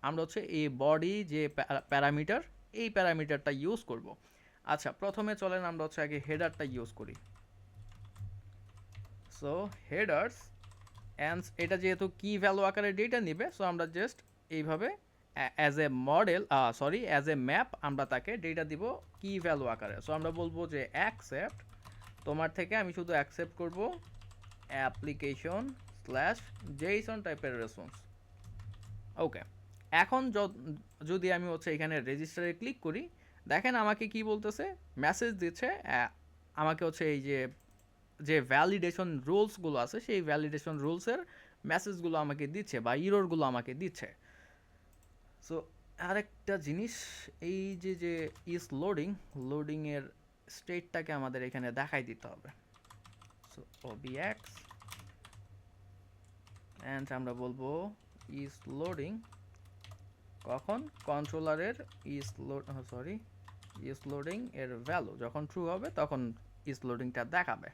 আমরা হচ্ছে এই বডি যে প্যারামিটার, এই প্যারামিটারটা ইউজ করব। আচ্ছা, প্রথমে চলেন আমরা হচ্ছে আগে হেডারটা ইউজ করি। সো হেডার্স, অ্যান্ড এটা যেহেতু কি ভ্যালু আকারে ডেটা নেবে, সো আমরা জাস্ট এইভাবে as a model as a map আমরা তাকে ডেটা দিব কি ভ্যালু আকারে। সো আমরা বলবো যে অ্যাকসেপ্ট, তোমার থেকে আমি শুধু অ্যাকসেপ্ট করব অ্যাপ্লিকেশন স্ল্যাশ জেসন টাইপের রেসপন্স। ওকে, এখন যদি আমি হচ্ছে এখানে রেজিস্টারে ক্লিক করি, দেখেন আমাকে কি বলতেছে, মেসেজ দিচ্ছে আমাকে হচ্ছে এই যে যে ভ্যালিডেশন রুলসগুলো আছে সেই ভ্যালিডেশন রুলসের মেসেজগুলো আমাকে দিচ্ছে বা ইরোরগুলো আমাকে দিচ্ছে। সো আরেকটা জিনিস, এই যে যে ইজ লোডিংয়ের স্টেটটাকে আমাদের এখানে দেখাই দিতে হবে। সো ওবিএক্স অ্যান্ড আমরা বলবো ইজ লোডিং, কখন কন্ট্রোলারের ইজ লোডিং এর ভ্যালু যখন ট্রু হবে তখন ইজ লোডিংটা দেখাবে।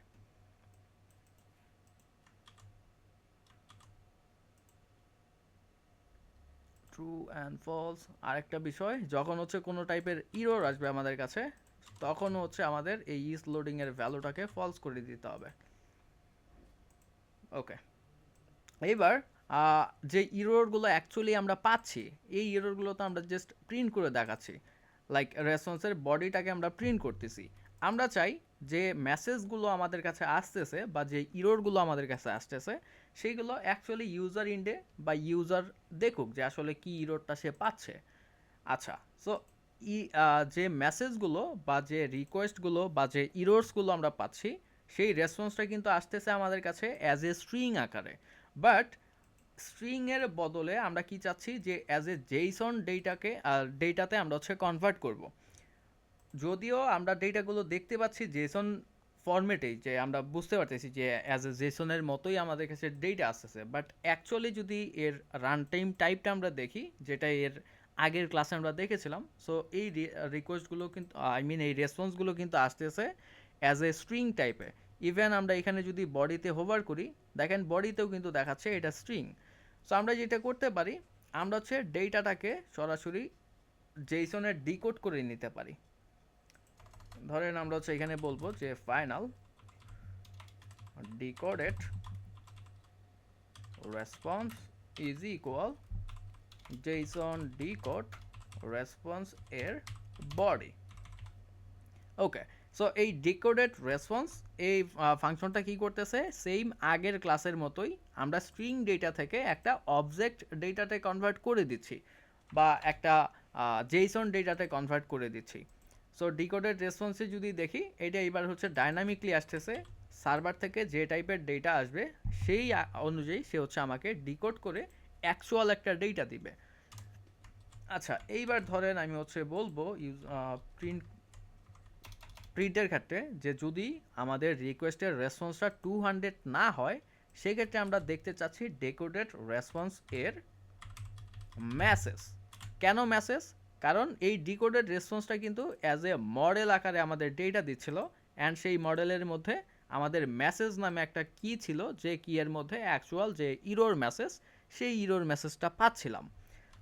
True and false. আরেকটা বিষয়, যখন হচ্ছে কোনো টাইপের ইরর আসবে আমাদের কাছে তখন হচ্ছে আমাদের এই ইজ লোডিং এর ভ্যালুটাকে ফলস করে দিতে হবে। ওকে, এইবার যে ইররগুলো অ্যাকচুয়ালি আমরা পাচ্ছি এই ইররগুলো তো আমরা জাস্ট প্রিন্ট করে দেখাচ্ছি, লাইক রেসপন্সের বডিটাকে আমরা প্রিন্ট করতেছি। আমরা চাই যে মেসেজগুলো আমাদের কাছে আসতেছে বা যে ইররগুলো আমাদের কাছে আসতেছে সেইগুলো অ্যাকচুয়ালি ইউজার ইন্ডে বা ইউজার দেখুক যে আসলে কি ইররটা সে পাচ্ছে। আচ্ছা, সো যে মেসেজগুলো বা যে রিকোয়েস্টগুলো বা যে ইরোর্সগুলো আমরা পাচ্ছি সেই রেসপন্সটা কিন্তু আসতেছে আমাদের কাছে অ্যাজ এ স্ট্রিং আকারে। বাট স্ট্রিংয়ের বদলে আমরা কি চাচ্ছি যে অ্যাজ এ জেইসন ডেটাতে আমরা হচ্ছে কনভার্ট করব। যদিও আমরা ডেটাগুলো দেখতে পাচ্ছি জেসন ফরম্যাটেই, যে আমরা বুঝতে পারতেছি যে অ্যাজ এ জেসনের মতোই আমাদের কাছে ডেটা আসতেছে, বাট অ্যাকচুয়ালি যদি এর রান টাইম টাইপটা আমরা দেখি, যেটা এর আগের ক্লাসে আমরা দেখেছিলাম, সো এই রিকোয়েস্টগুলো কিন্তু এই রেসপন্সগুলো কিন্তু আসতেছে অ্যাজ এ স্ট্রিং টাইপে। ইভেন আমরা এখানে যদি বডিতে হোভার করি, দেখেন বডিতেও কিন্তু দেখাচ্ছে এটা স্ট্রিং। সো আমরা যেটা করতে পারি, আমরা হচ্ছে ডেটাটাকে সরাসরি জেসনের ডিকোড করে নিতে পারি। ধরেন আমরা হচ্ছে এখানে বলবো যে final decoded response is equal JSON decode response এর বডি। ওকে, সো এই ডিকোডেড রেসপন্স এই ফাংশনটা কি করতেছে, সেম আগের ক্লাসের মতোই আমরা স্ট্রিং ডেটা থেকে একটা অবজেক্ট ডেটাতে কনভার্ট করে দিচ্ছি বা একটা জেসন ডেটাতে কনভার্ট করে দিচ্ছি। সো ডিকোডেড রেসপন্সে যদি দেখি, এটা এবার হচ্ছে ডাইনামিকলি আসতেছে, সার্ভার থেকে যে টাইপের ডেটা আসবে সেই অনুযায়ী সে হচ্ছে আমাকে ডিকোড করে অ্যাকচুয়াল একটা ডেটা দিবে। আচ্ছা, এইবার ধরেন আমি হচ্ছে বলবো প্রিন্টের ক্ষেত্রে যে যদি আমাদের রিকোয়েস্টের রেসপন্সটা 200 না হয়, সেক্ষেত্রে আমরা দেখতে চাচ্ছি ডিকোডেড রেসপন্স এর মেসেজ। কেন মেসেজ? কারণ এই ডিকোডেড রেসপন্সটা কিন্তু অ্যাজ এ মডেল আকারে আমাদের ডেটা দিচ্ছিল, অ্যান্ড সেই মডেলের মধ্যে আমাদের মেসেজ নামে একটা কি ছিল, যে কি এর মধ্যে অ্যাকচুয়াল যে ইরোর মেসেজ, সেই ইরোর মেসেজটা পাচ্ছিলাম।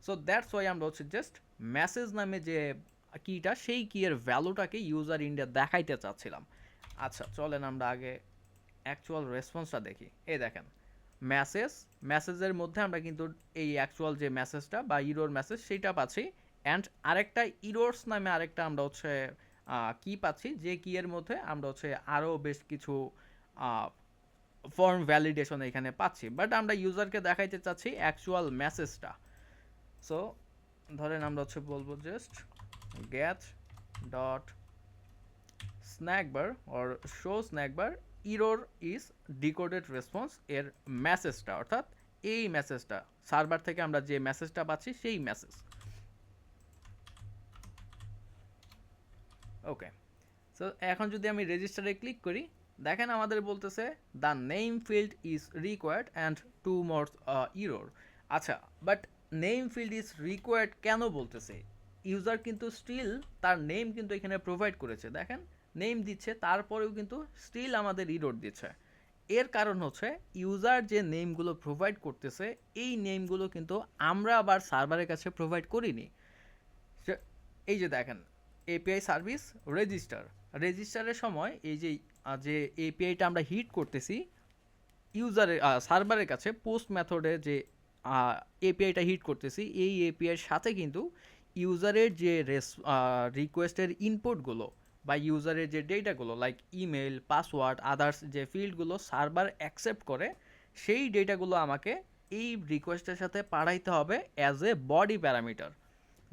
সো দ্যাটস ওয়াই আমরা হচ্ছে জাস্ট মেসেজ নামে যে কিটা, সেই কি এর ভ্যালুটাকে ইউজার ইন্ডিয়া দেখাইতে চাচ্ছিলাম। আচ্ছা, চলেন আমরা আগে অ্যাকচুয়াল রেসপন্সটা দেখি। এই দেখেন মেসেজের মধ্যে আমরা কিন্তু এই অ্যাকচুয়াল যে মেসেজটা বা ইরোর মেসেজ সেইটা পাচ্ছি, অ্যান্ড আরেকটা ইরোর্স নামে আরেকটা আমরা হচ্ছে কি পাচ্ছি, যে কি এর মধ্যে আমরা হচ্ছে আরও বেশ কিছু ফর্ম ভ্যালিডেশন এখানে পাচ্ছি, বাট আমরা ইউজারকে দেখাইতে চাচ্ছি অ্যাকচুয়াল মেসেজটা। সো ধরেন আমরা হচ্ছে বলবো just get dot snackbar or show snackbar error is decoded response এর মেসেজটা, অর্থাৎ এই মেসেজটা সার্ভার থেকে আমরা যে মেসেজটা পাচ্ছি সেই মেসেজ। ওকে, সো এখন যদি আমি রেজিস্টারে ক্লিক করি, দেখেন আমাদের বলতেছে the name field is required and two more error. আচ্ছা, but name field is required কেন বলতেছে? ইউজার কিন্তু স্টিল তার নেম কিন্তু এখানে প্রোভাইড করেছে, দেখেন নেম দিচ্ছে, তারপরেও কিন্তু স্টিল আমাদের ইরোর দিচ্ছে। এর কারণ হচ্ছে ইউজার যে নেমগুলো প্রোভাইড করতেছে এই নেমগুলো কিন্তু আমরা আবার সার্ভারের কাছে প্রোভাইড করিনি। এই যে দেখেন এপিআই সার্ভিস রেজিস্টারের সময় এই যে যে এপিআইটা আমরা হিট করতেছি ইউজারের সার্ভারের কাছে পোস্ট মেথডে যে এপিআইটা হিট করতেছি, এই এপিআইয়ের সাথে কিন্তু ইউজারের যে রিকোয়েস্টের ইনপুটগুলো বা ইউজারের যে ডেটাগুলো লাইক ইমেল, পাসওয়ার্ড, আদার্স যে ফিল্ডগুলো সার্ভার অ্যাকসেপ্ট করে, সেই ডেটাগুলো আমাকে এই রিকোয়েস্টের সাথে পাঠাইতে হবে অ্যাজ এ বডি প্যারামিটার,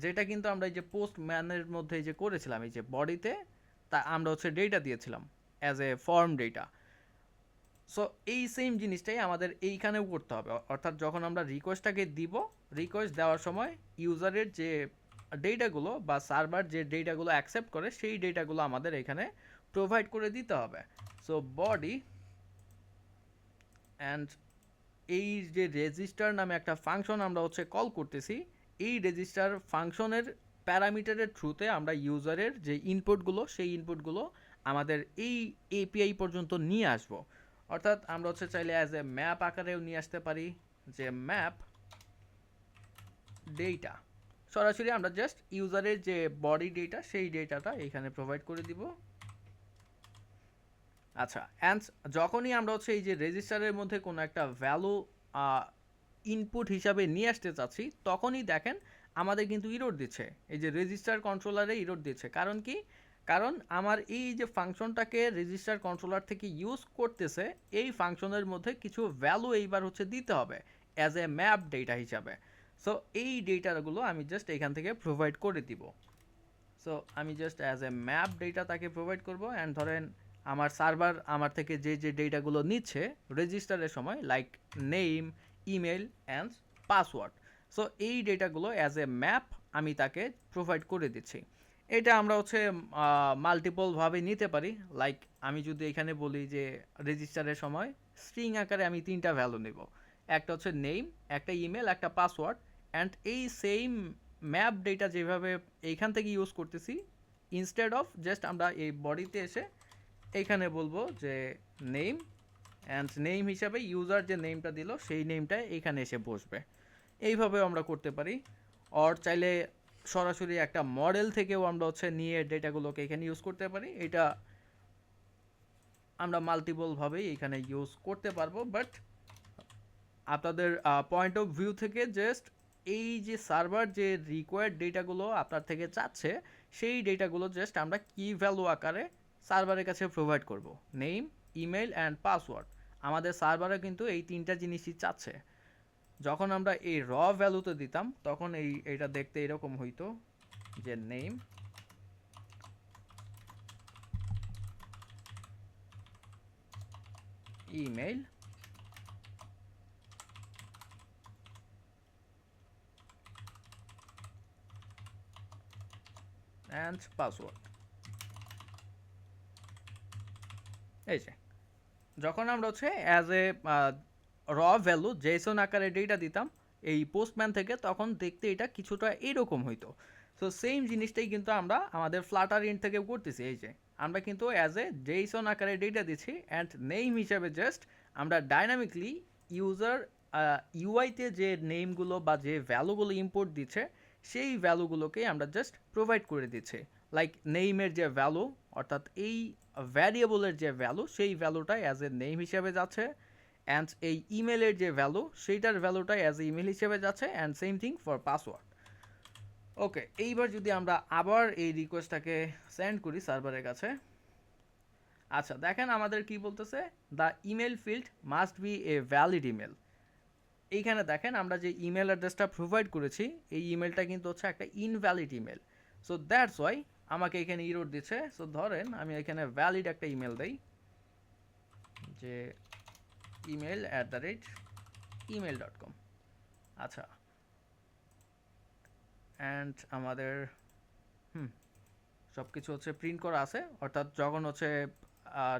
যেটা কিন্তু আমরা এই যে পোস্ট ম্যানের মধ্যে যে করেছিলাম, এই যে বডিতে তা আমরা হচ্ছে ডেটা দিয়েছিলাম as a form data. So এই সেম জিনিসটাই আমাদের এইখানেও করতে হবে, অর্থাৎ যখন আমরা রিকোয়েস্টটাকে দিব, রিকোয়েস্ট দেওয়ার সময় ইউজারের যে ডেটাগুলো বা সার্ভার যে ডেটাগুলো অ্যাকসেপ্ট করে সেই ডেটাগুলো আমাদের এখানে প্রোভাইড করে দিতে হবে। সো বডি অ্যান্ড এই যে রেজিস্টার নামে একটা ফাংশন আমরা হচ্ছে কল করতেছি, এই রেজিস্টার ফাংশনের প্যারামিটারের থ্রুতে আমরা ইউজারের যে ইনপুটগুলো সেই ইনপুটগুলো আমাদের এই এপিআই পর্যন্ত নিয়ে আসব। অর্থাৎ আমরা হচ্ছে চাইলে অ্যাজ এ ম্যাপ আকারেও নিয়ে আসতে পারি, যে ম্যাপ ডেটা সরাসরি আমরা জাস্ট ইউজারের যে বডি ডেটা সেই ডেটাটা এখানে প্রোভাইড করে দিব। আচ্ছা, অ্যান্ড যখনই আমরা হচ্ছে এই যে রেজিস্টারের মধ্যে কোনো একটা ভ্যালু ইনপুট হিসাবে নিয়ে আসতে চাচ্ছি, তখনই দেখেন আমাদের কিন্তু ইরর দিচ্ছে, এই যে রেজিস্টার কন্ট্রোলারে ইরর দিচ্ছে। কারণ কি? কারণ আমার এই যে ফাংশনটাকে রেজিস্টার কন্ট্রোলার থেকে ইউজ করতেছে, এই ফাংশনের মধ্যে কিছু ভ্যালু এইবার হচ্ছে দিতে হবে অ্যাজ এ ম্যাপ ডেটা হিসাবে। সো এই ডেটাগুলো আমি জাস্ট এখান থেকে প্রোভাইড করে দিব। সো আমি just as a map data তাকে প্রোভাইড করব। অ্যান্ড ধরেন আমার সার্ভার আমার থেকে যে যে ডেটাগুলো নিচ্ছে রেজিস্টারের সময়, like name, email and password, so এই ডেটাগুলো অ্যাজ এ ম্যাপ আমি তাকে প্রোভাইড করে দিচ্ছি। এটা আমরা হচ্ছে মাল্টিপলভাবে নিতে পারি। লাইক আমি যদি এখানে বলি যে রেজিস্টারের সময় স্ট্রিং আকারে আমি 3টা ভ্যালু নেব, একটা হচ্ছে নেম, একটা ইমেল, একটা পাসওয়ার্ড। অ্যান্ড এই সেম ম্যাপ ডেটা যেভাবে এইখান থেকে ইউজ করতেছি, ইনস্টেড অফ জাস্ট আমরা এই বডিতে এসে এইখানে বলবো যে নেম, অ্যান্ড নেম হিসাবে ইউজার যে নেমটা দিল সেই নেমটা এইখানে এসে বসবে। এইভাবেও আমরা করতে পারি। অর চাইলে সরাসরি একটা মডেল থেকেও আমরা হচ্ছে নিয়ে ডেটাগুলোকে এখানে ইউজ করতে পারি। এটা আমরা মাল্টিপলভাবেই এখানে ইউজ করতে পারবো। বাট আপনাদের পয়েন্ট অফ ভিউ থেকে জাস্ট এই যে সার্ভার যে রিকোয়ার্ড ডেটাগুলো আপনার থেকে চাচ্ছে, সেই ডেটাগুলো জাস্ট আমরা কি ভ্যালু আকারে সার্ভারের কাছে প্রোভাইড করব, নেম, ইমেল অ্যান্ড পাসওয়ার্ড। আমাদের সার্ভারে কিন্তু এই 3টা জিনিসই চাচ্ছে। যখন আমরা এই র ভ্যালুতে দিতাম তখন এইটা দেখতে এরকম হইতো যে নেম, ইমেল অ্যান্ড পাসওয়ার্ড। এই যে যখন আমরা হচ্ছে অ্যাজ এ র ভ্যালু জেসন আকারে ডেটা দিতাম এই পোস্টম্যান থেকে, তখন দেখতে এটা কিছুটা এরকম হইতো। সো সেম জিনিসটাই কিন্তু আমরা আমাদের ফ্লাটার ইন্ট থেকে করতেছি। এই যে আমরা কিন্তু অ্যাজ এ জেসন আকারে ডেটা দিচ্ছি, অ্যান্ড নেম হিসাবে জাস্ট আমরা ডাইনামিকলি ইউজার ইউআইতে যে নেমগুলো বা যে ভ্যালুগুলো ইম্পোর্ট দিচ্ছে সেই ভ্যালুগুলোকেই আমরা জাস্ট প্রোভাইড করে দিচ্ছি। লাইক নেইমের যে ভ্যালু, অর্থাৎ এই ভ্যারিয়েবলের যে ভ্যালু সেই ভ্যালুটা অ্যাজ এ নেম হিসেবে যাচ্ছে, অ্যান্ড এই ইমেলের যে ভ্যালু সেইটার ভ্যালুটা অ্যাজ এ ইমেল হিসেবে যাচ্ছে, and same thing for password. Okay, এইবার যদি আমরা আবার এই রিকোয়েস্টটাকে সেন্ড করি সার্ভারের কাছে। আচ্ছা দেখেন আমাদের কি বলতেছে, the email field must B a valid email. এইখানে দেখেন আমরা যে ইমেল অ্যাড্রেসটা প্রোভাইড করেছি এই ইমেলটা কিন্তু হচ্ছে একটা invalid email. So that's why আমাকে এখানে ইরর দিচ্ছে। সো ধরেন আমি এখানে ভ্যালিড একটা ইমেল দেই, যে email@email.com। আচ্ছা, অ্যান্ড আমাদের সব কিছু হচ্ছে প্রিন্ট করা আছে, অর্থাৎ যখন হচ্ছে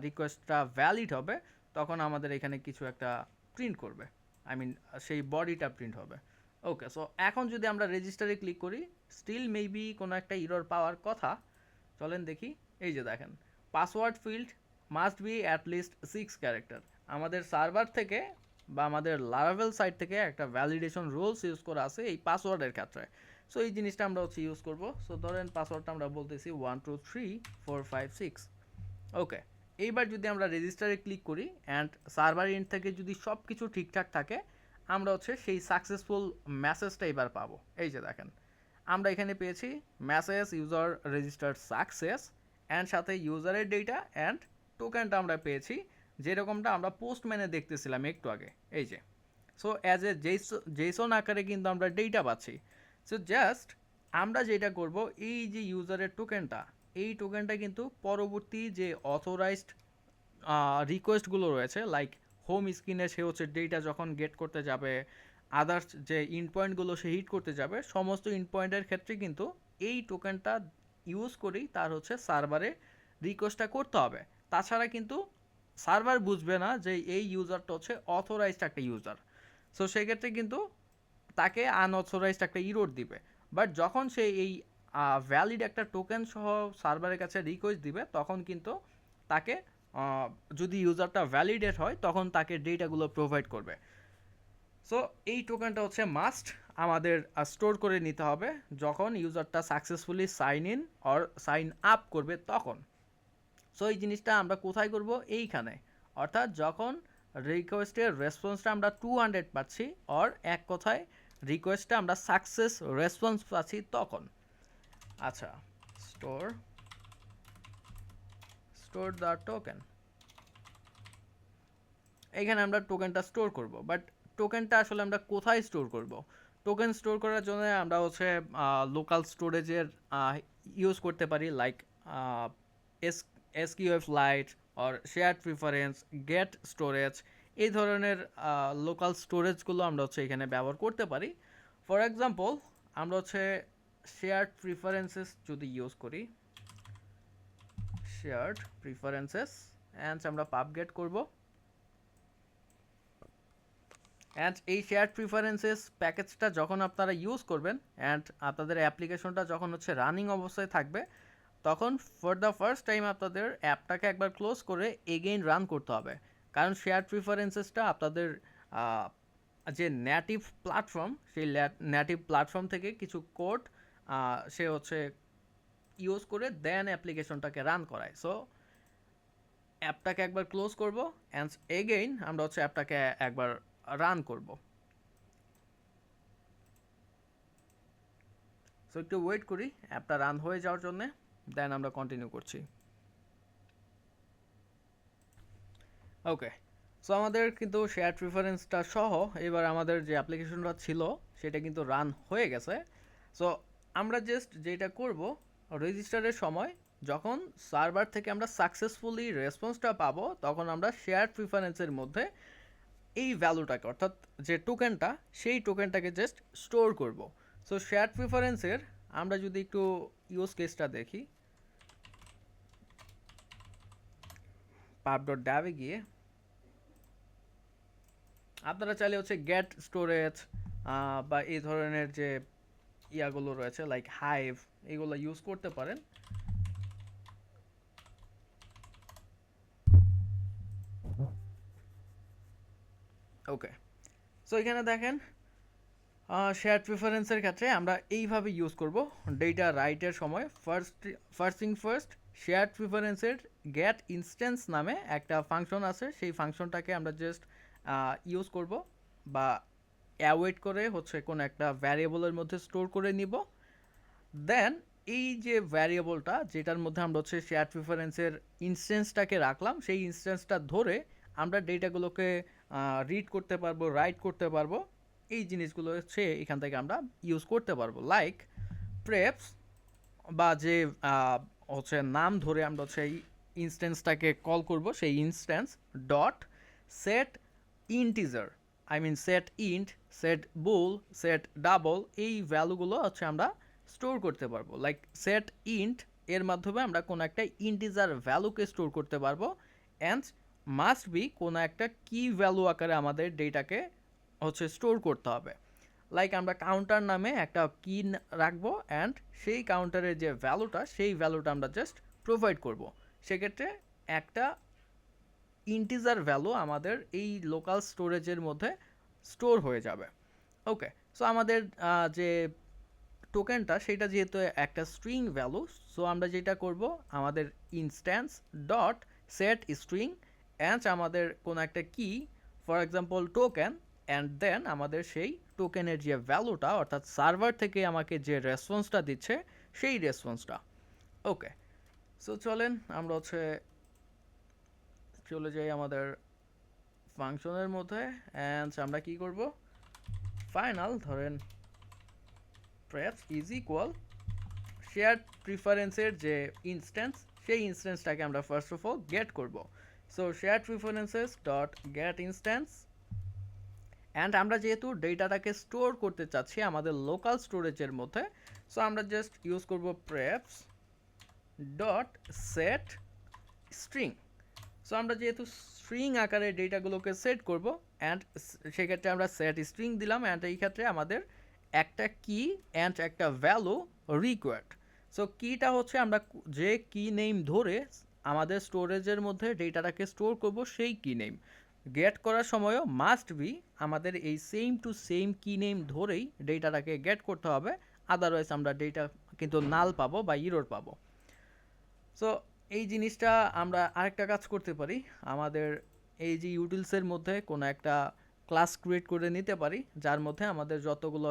রিকোয়েস্টটা ভ্যালিড হবে তখন আমাদের এখানে কিছু একটা প্রিন্ট করবে, আই মিন সেই বডিটা প্রিন্ট হবে। ওকে, সো এখন যদি আমরা রেজিস্টারে ক্লিক করি স্টিল মেবি কোনো একটা ইরর পাওয়ার কথা। চলেন দেখি। এই যে দেখেন password field must be at least 6 character. আমাদের সার্ভার থেকে বা আমাদের লারাভেল সাইট থেকে একটা ভ্যালিডেশন রুলস ইউজ করা আছে এই পাসওয়ার্ডের ক্ষেত্রে। সো এই জিনিসটা আমরা হচ্ছে ইউজ করব। সো ধরেন পাসওয়ার্ডটা আমরা বলতেছি 123456। ওকে, এইবার যদি আমরা রেজিস্টারে ক্লিক করি অ্যান্ড সার্ভার এন্ড থেকে যদি সব কিছু ঠিকঠাক থাকে, আমরা হচ্ছে সেই সাকসেসফুল মেসেজটা এবার পাবো। এই যে দেখেন আমরা এখানে পেয়েছি message user register success and সাথে ইউজারের ডেটা অ্যান্ড টোকেনটা আমরা পেয়েছি যেরকমটা আমরা পোস্টম্যানে দেখতেছিলাম একটু আগে। এই যে সো অ্যাজ এ জেসন আকারে কিন্তু আমরা ডেটা পাচ্ছি। সো জাস্ট আমরা যেটা করব, এই যে ইউজারের টোকেনটা, এই টোকেনটা কিন্তু পরবর্তী যে অথরাইজড রিকোয়েস্টগুলো রয়েছে, লাইক হোম স্ক্রিনে সে হচ্ছে ডেটা যখন গেট করতে যাবে, আদার্স যে ইন পয়েন্টগুলো সে হিট করতে যাবে, সমস্ত ইন পয়েন্টের ক্ষেত্রে কিন্তু এই টোকেনটা ইউজ করেই তার হচ্ছে সার্ভারে রিকোয়েস্টটা করতে হবে। তাছাড়া কিন্তু সার্ভার বুঝবে না যে এই ইউজারটা হচ্ছে অথরাইজড একটা ইউজার। সো সেক্ষেত্রে কিন্তু তাকে আনঅথরাইজড একটা ইরোড দিবে। বাট যখন সে এই ভ্যালিড একটা টোকেন সহ সার্ভারের কাছে রিকোয়েস্ট দিবে, তখন কিন্তু তাকে যদি ইউজারটা ভ্যালিডেট হয় তখন তাকে ডেটাগুলো প্রোভাইড করবে। সো এই টোকেনটা হচ্ছে মাস্ট আমাদের স্টোর করে নিতে হবে যখন ইউজারটা successfully sign in or sign up করবে তখন। সো এই জিনিসটা আমরা কোথায় করব? এইখানে। অর্থাৎ যখন রিকোয়েস্টের রেসপন্সটা আমরা 200 পাচ্ছি, অর এক কথায় রিকোয়েস্টটা আমরা সাকসেস রেসপন্স পাচ্ছি তখন। আচ্ছা, স্টোর স্টোর দ্য টোকেন, এইখানে আমরা টোকেনটা স্টোর করব। বাট টোকেনটা আসলে আমরা কোথায় স্টোর করব? টোকেন স্টোর করার জন্য আমরা হচ্ছে লোকাল স্টোরেজের ইউজ করতে পারি, like as SQF lite or share preference, get storage, এই ধরনের লোকাল স্টোরেজগুলো আমরা হচ্ছে এখানে ব্যবহার করতে পারি। ফর এক্সাম্পল আমরা হচ্ছে শেয়ার প্রিফারেন্সেস যদি ইউজ করি, শেয়ার্ড প্রিফারেন্সেস অ্যান্ড আমরা পাব গেট করব। অ্যান্ড এই শেয়ার প্রিফারেন্সেস প্যাকেজটা যখন আপনারা ইউজ করবেন অ্যান্ড আপনাদের অ্যাপ্লিকেশনটা যখন হচ্ছে রানিং অবস্থায় থাকবে, তখন ফর দ্য ফার্স্ট টাইম আপনাদের অ্যাপটাকে একবার ক্লোজ করে এগেইন রান করতে হবে। কারণ শেয়ার প্রিফারেন্সেসটা আপনাদের যে নেটিভ প্ল্যাটফর্ম, সেই নেটিভ প্ল্যাটফর্ম থেকে কিছু কোড সে হচ্ছে ইউজ করে দেন অ্যাপ্লিকেশনটাকে রান করায়। সো অ্যাপটাকে একবার ক্লোজ করব অ্যান্ড এগেইন আমরা হচ্ছে অ্যাপটাকে একবার রান করব। সো একটু ওয়েট করি অ্যাপটা রান হয়ে যাওয়ার জন্য, দেন আমরা কন্টিনিউ করছি। ওকে, সো আমাদের কিন্তু শেয়ার প্রিফারেন্সটা সহ এবার আমাদের যে অ্যাপ্লিকেশনটা ছিল সেটা কিন্তু রান হয়ে গেছে। সো আমরা জাস্ট যেটা করব, রেজিস্টারের সময় যখন সার্ভার থেকে আমরা সাকসেসফুলি রেসপন্সটা পাবো, তখন আমরা শেয়ার প্রিফারেন্সের মধ্যে এই ভ্যালুটাকে, অর্থাৎ যে টোকেনটা, সেই টোকেনটাকে জাস্ট স্টোর করব। সো শেয়ার প্রিফারেন্সের আমরা যদি একটু ইউজ কেসটা দেখি, pub.dev এ গিয়ে আপনারা চাইলে হচ্ছে গেট স্টোরেজ বা এই ধরনের যে ইয়াগুলো রয়েছে লাইক হাইভ, এগুলো ইউজ করতে পারেন। ওকে, সো এখানে দেখেন শেয়ার প্রিফারেন্সের ক্ষেত্রে আমরা এইভাবে ইউজ করব। ডেটা রাইটের সময় ফার্স্ট থিং ফার্স্ট, শেয়ার প্রিফারেন্সের গেট ইনস্ট্যান্স নামে একটা ফাংশন আছে, সেই ফাংশনটাকে আমরা জাস্ট ইউজ করব বা অ্যাওয়েট করে হচ্ছে কোনো একটা ভ্যারিয়েবলের মধ্যে স্টোর করে নিব। দেন এই যে ভ্যারিয়েবলটা যেটার মধ্যে আমরা হচ্ছে শেয়ার প্রিফারেন্সের ইনস্ট্যান্সটাকে রাখলাম, সেই ইনস্ট্যান্সটা ধরে আমরা ডেটাগুলোকে রিড করতে পারবো, রাইট করতে পারবো। এই জিনিসগুলো হচ্ছে এখান থেকে আমরা ইউজ করতে পারবো, লাইক প্রেপস বা যে হচ্ছে নাম ধরে আমরা হচ্ছে এই ইনস্ট্যান্সটাকে কল করব, সেই instance dot set integer, I mean set int, set bool, set double, এই ভ্যালুগুলো হচ্ছে আমরা স্টোর করতে পারবো। লাইক সেট ইন্ট এর মাধ্যমে আমরা কোনো একটা ইন্টিজার ভ্যালুকে স্টোর করতে পারবো অ্যান্ড মাস্ট বি কোনো একটা কি ভ্যালু আকারে আমাদের ডেটাকে হচ্ছে স্টোর করতে হবে। লাইক আমরা কাউন্টার নামে একটা কি রাখবো অ্যান্ড সেই কাউন্টারের যে ভ্যালুটা, সেই ভ্যালুটা আমরা জাস্ট প্রোভাইড করব। সেক্ষেত্রে একটা ইন্টিজার ভ্যালু আমাদের এই লোকাল স্টোরেজের মধ্যে স্টোর হয়ে যাবে। ওকে, সো আমাদের যে টোকেনটা সেটা যেহেতু একটা স্ট্রিং ভ্যালু, সো আমরা যেটা করব, আমাদের instance dot set string and আমাদের কোনো একটা কি, for example token, and then আমাদের সেই টোকেনের যে ভ্যালুটা অর্থাৎ সার্ভার থেকে আমাকে যে রেসপন্সটা দিচ্ছে সেই রেসপন্সটা। ওকে, সো চলেন আমরা হচ্ছে চলে যাই আমাদের ফাংশনের মধ্যে, অ্যান্ড আমরা কি করব, ফাইনাল ধরেন প্রেস ইজ ইকুয়াল শেয়ার প্রিফারেন্সের যে ইনস্ট্যান্স সেই ইনস্ট্যান্সটাকে আমরা ফার্স্ট অফ অল গেট করব। So share preferences dot gate instance, and আমরা যেহেতু ডেটাটাকে স্টোর করতে চাচ্ছি আমাদের লোকাল স্টোরেজের মধ্যে, সো আমরা জাস্ট ইউজ করব প্রেপস ডট সেট স্ট্রিং। সো আমরা যেহেতু স্ট্রিং আকারে ডেটাগুলোকে সেট করব, অ্যান্ড সেক্ষেত্রে আমরা সেট স্ট্রিং দিলাম, অ্যান্ড এই ক্ষেত্রে আমাদের একটা কি অ্যান্ড একটা ভ্যালু রিকোয়ার্ড। সো কিটা হচ্ছে আমরা যে কি নেম ধরে আমাদের স্টোরেজের মধ্যে ডেটাটাকে স্টোর করব সেই কি নেম, গেট করার সময়ও মাস্ট বি আমাদের এই সেম টু সেম কি নেম ধরেই ডেটাটাকে গেট করতে হবে, আদারওয়াইজ আমরা ডেটা কিন্তু নাল পাবো বা ইরর পাবো। সো এই জিনিসটা আমরা আরেকটা কাজ করতে পারি, আমাদের এই যে ইউটিলসের মধ্যে কোনো একটা ক্লাস ক্রিয়েট করে নিতে পারি যার মধ্যে আমাদের যতগুলো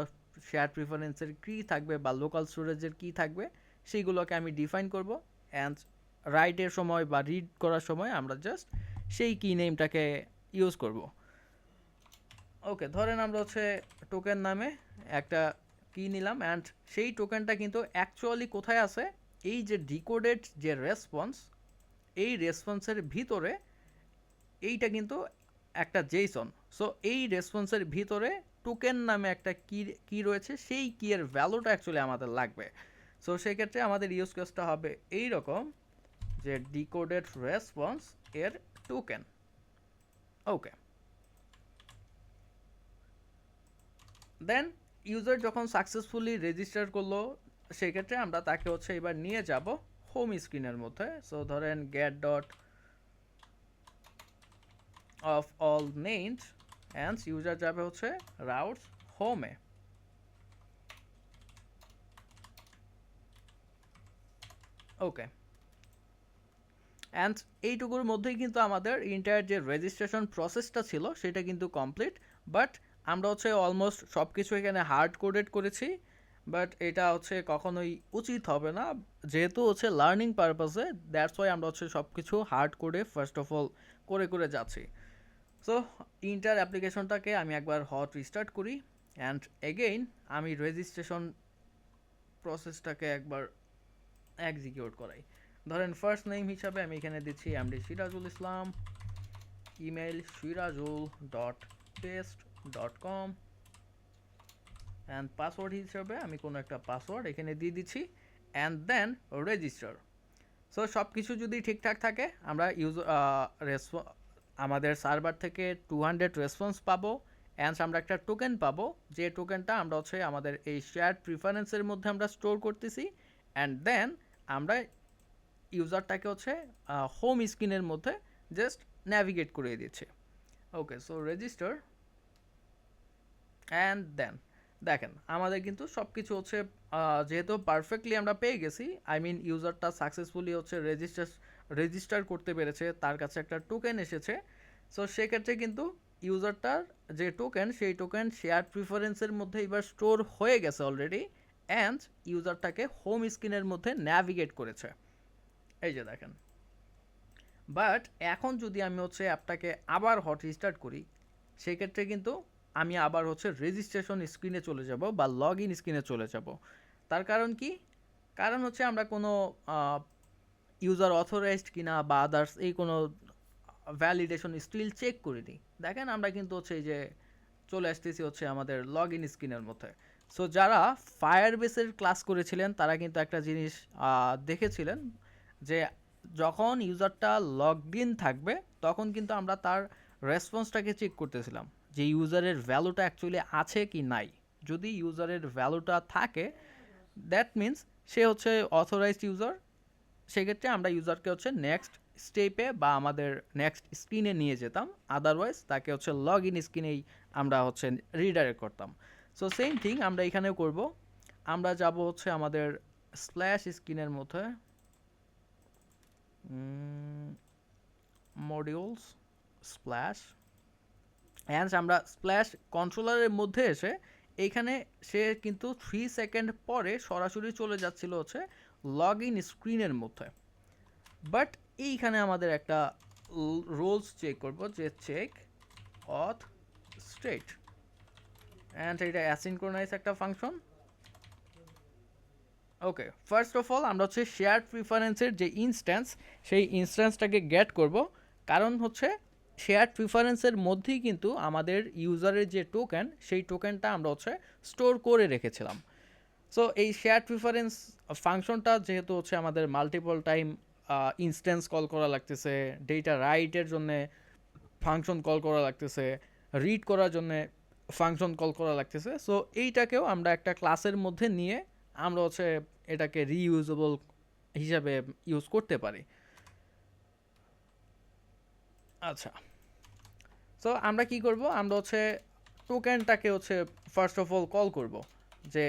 শেয়ার প্রিফারেন্সের কি থাকবে বা লোকাল স্টোরেজের কি থাকবে সেইগুলোকে আমি ডিফাইন করব, অ্যান্ড রাইটের সময় বা রিড করার সময় আমরা জাস্ট সেই কি নেমটাকে ইউজ করব। ওকে, ধরেন আমরা হচ্ছে টোকেন নামে একটা কি নিলাম, অ্যান্ড সেই টোকেনটা কিন্তু অ্যাকচুয়ালি কোথায় আছে, এই যে ডিকোডেড যে রেসপন্স এই রেসপন্সের ভিতরে এইটা কিন্তু একটা জেসন। সো এই রেসপন্সের ভিতরে টোকেন নামে একটা কি রয়েছে, সেই কি এর ভ্যালুটা অ্যাকচুয়ালি আমাদের লাগবে। সো সেক্ষেত্রে আমাদের ইউজ কেসটা হবে এই রকম যে ডিকোডেড রেসপন্স এর টোকেন। ওকে, দেন ইউজার যখন সাকসেসফুলি রেজিস্টার করলো সেক্ষেত্রে আমরা তাকে হচ্ছে এবার নিয়ে যাব হোম স্ক্রিনের মধ্যে। সো ধরেন get dot of all names, and user যাবে হচ্ছে রাউটস হোমে। ওকে, অ্যান্ড এইটুকুর মধ্যেই কিন্তু আমাদের ইন্টায়ার যে রেজিস্ট্রেশন প্রসেসটা ছিল সেটা কিন্তু কমপ্লিট। বাট আমরা হচ্ছে অলমোস্ট সব কিছু এখানে হার্ড কোডেড করেছি, বাট এটা হচ্ছে কখনোই উচিত হবে না যেহেতু হচ্ছে লার্নিং পারপাসে, দ্যাটস ওয়াই আমরা হচ্ছে সব কিছু হার্ড কোডে ফার্স্ট অফ অল করে করে যাচ্ছি। সো ইন্টার অ্যাপ্লিকেশনটাকে আমি একবার হট রিস্টার্ট করি, অ্যান্ড এগেইন আমি রেজিস্ট্রেশন প্রসেসটাকে একবার এক্সিকিউট করাই। ধরেন ফার্স্ট নেম হিসাবে আমি এখানে দিচ্ছি MD Sirajul Islam, email sirazul.test.com, and password হিসাবে আমি কোনো একটা পাসওয়ার্ড এখানে দিয়ে দিচ্ছি, অ্যান্ড দেন রেজিস্টার। সো সব কিছু যদি ঠিকঠাক থাকে আমরা আমাদের সার্ভার থেকে 200 রেসপন্স পাবো, অ্যান্ড আমরা একটা টোকেন পাবো যে টোকেনটা আমরা হচ্ছে আমাদের এই শেয়ার প্রিফারেন্সের মধ্যে আমরা স্টোর করতেছি, অ্যান্ড দেন আমরা ইউজারটাকে হচ্ছে হোম স্ক্রিনের মধ্যে জাস্ট ন্যাভিগেট করিয়ে দিচ্ছে। ওকে, সো রেজিস্টার, অ্যান্ড দেন দেখেন আমাদের কিন্তু সব কিছু হচ্ছে যেহেতু পারফেক্টলি আমরা পেয়ে গেছি, আই মিন ইউজারটা সাকসেসফুলি হচ্ছে রেজিস্টার করতে পেরেছে, তার কাছে একটা টোকেন এসেছে। সো সেক্ষেত্রে কিন্তু ইউজারটার যে টোকেন সেই টোকেন শেয়ার প্রিফারেন্সের মধ্যে এবার স্টোর হয়ে গেছে অলরেডি, অ্যান্ড ইউজারটাকে হোম স্ক্রিনের মধ্যে ন্যাভিগেট করেছে, এই যে দেখেন। বাট এখন যদি আমি হচ্ছে অ্যাপটাকে আবার হট রিস্টার্ট করি সেক্ষেত্রে কিন্তু আমি আবার হচ্ছে রেজিস্ট্রেশন স্ক্রিনে চলে যাব বা লগ ইন স্ক্রিনে চলে যাব। তার কারণ কি, কারণ হচ্ছে আমরা কোনো ইউজার অথরাইজড কিনা বা আদার্স এই কোনো ভ্যালিডেশন স্টিল চেক করিনি। দেখেন আমরা কিন্তু হচ্ছে এই যে চলে আসতেছি হচ্ছে আমাদের লগ ইন স্ক্রিনের মধ্যে। সো যারা ফায়ারবেসের ক্লাস করেছিলেন তারা কিন্তু একটা জিনিস দেখেছিলেন যে যখন ইউজারটা লগড ইন থাকবে তখন কিন্তু আমরা তার রেসপন্সটাকে চেক করতেছিলাম যে ইউজারের ভ্যালুটা অ্যাকচুয়ালি আছে কি নাই। যদি ইউজারের ভ্যালুটা থাকে দ্যাট মিন্স সে হচ্ছে অথরাইজড ইউজার, সেক্ষেত্রে আমরা ইউজারকে হচ্ছে নেক্সট স্টেপে বা আমাদের নেক্সট স্ক্রিনে নিয়ে যেতাম, আদারওয়াইজ তাকে হচ্ছে লগ ইন স্ক্রিনেই আমরা হচ্ছে রিডাইরেক্ট করতাম। সো সেম থিং আমরা এখানেও করব, আমরা যাব হচ্ছে আমাদের স্ল্যাশ স্ক্রিনের মধ্যে মডিউলস স্প্ল্যাশ, অ্যান্ড আমরা স্প্ল্যাশ কন্ট্রোলারের মধ্যে এসে এইখানে সে কিন্তু 3 সেকেন্ড পরে সরাসরি চলে যাচ্ছিল হচ্ছে লগ ইন স্ক্রিনের মধ্যে। বাট এইখানে আমাদের একটা রোলস চেক করব, যে চেক অথ স্টেট, অ্যান্ড এটা অ্যাসিনক্রোনাইজ একটা function. Okay, first of all আমরা হচ্ছে শেয়ার প্রিফারেন্সের যে ইনস্ট্যান্স, সেই ইনস্ট্যান্সটাকে গেট করব, কারণ হচ্ছে শেয়ার প্রিফারেন্সের মধ্যেই কিন্তু আমাদের ইউজারের যে টোকেন, সেই টোকেনটা আমরা হচ্ছে স্টোর করে রেখেছিলাম। সো এই শেয়ার প্রিফারেন্স ফাংশনটা যেহেতু হচ্ছে আমাদের মাল্টিপল টাইম ইনস্ট্যান্স কল করা লাগতেছে, ডেটা রাইটের জন্য ফাংশন কল করা লাগতেছে, রিড করার জন্য ফাংশন কল করা লাগতেছে, সো এইটাকেও আমরা একটা ক্লাসের মধ্যে নিয়ে আমরা হচ্ছে এটাকে রিইউজেবল হিসাবে ইউজ করতে পারি। আচ্ছা, সো আমরা কি করব, আমরা হচ্ছে টোকেনটাকে হচ্ছে ফার্স্ট অফ অল কল করব, যে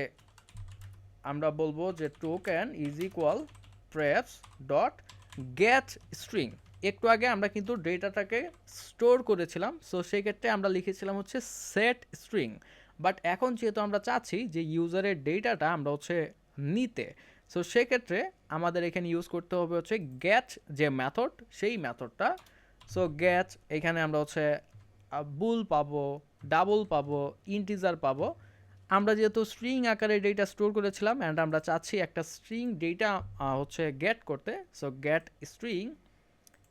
আমরা বলবো যে token is equal prefs dot get string. একটু আগে আমরা কিন্তু ডেটাটাকে স্টোর করেছিলাম, সো সেই ক্ষেত্রে আমরা লিখেছিলাম হচ্ছে সেট স্ট্রিং। বাট এখন যেহেতু আমরা চাচ্ছি যে ইউজারের ডেটাটা আমরা হচ্ছে নিতে, সো সেক্ষেত্রে আমাদের এখানে ইউজ করতে হবে হচ্ছে গেট যে মেথড, সেই মেথডটা। সো গেট, এখানে আমরা হচ্ছে বুল পাবো, ডাবল পাবো, ইন্টিজার পাবো। আমরা যেহেতু স্ট্রিং আকারে ডেটা স্টোর করেছিলাম অ্যান্ড আমরা চাচ্ছি একটা স্ট্রিং ডেটা হচ্ছে গেট করতে, সো গেট স্ট্রিং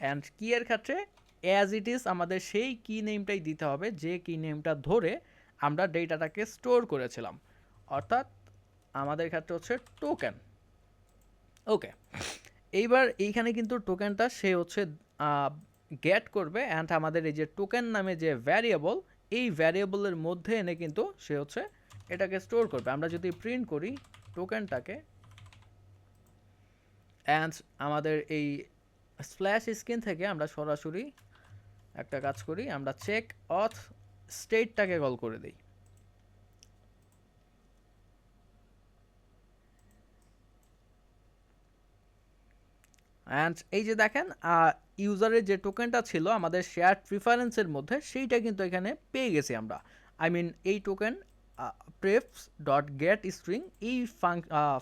অ্যান্ড কি এর ক্ষেত্রে অ্যাজ ইট ইজ আমাদের সেই কি নেমটাই দিতে হবে, যে কি নেমটা ধরে আমরা ডেটাটাকে স্টোর করেছিলাম, অর্থাৎ আমাদের ক্ষেত্রে হচ্ছে টোকেন। ওকে, এইবার এইখানে কিন্তু টোকেনটা সে হচ্ছে গেট করবে অ্যান্ড আমাদের এই যে টোকেন নামে যে ভ্যারিয়েবল, এই ভ্যারিয়েবলের মধ্যে এনে কিন্তু সে হচ্ছে এটাকে স্টোর করবে। আমরা যদি প্রিন্ট করি টোকেনটাকে, অ্যান্ড আমাদের এই স্প্ল্যাশ স্ক্রিন থেকে আমরা সরাসরি একটা কাজ করি, আমরা চেক অথ স্টেটটাকে কল করে দিই। অ্যান্ড এই যে দেখেন ইউজারের যে টোকেনটা ছিল আমাদের শেয়ার প্রিফারেন্সের মধ্যে, সেইটা কিন্তু এখানে পেয়ে গেছি আমরা। আই মিন এই টোকেন প্রেপস ডট গেট স্ট্রিং, এই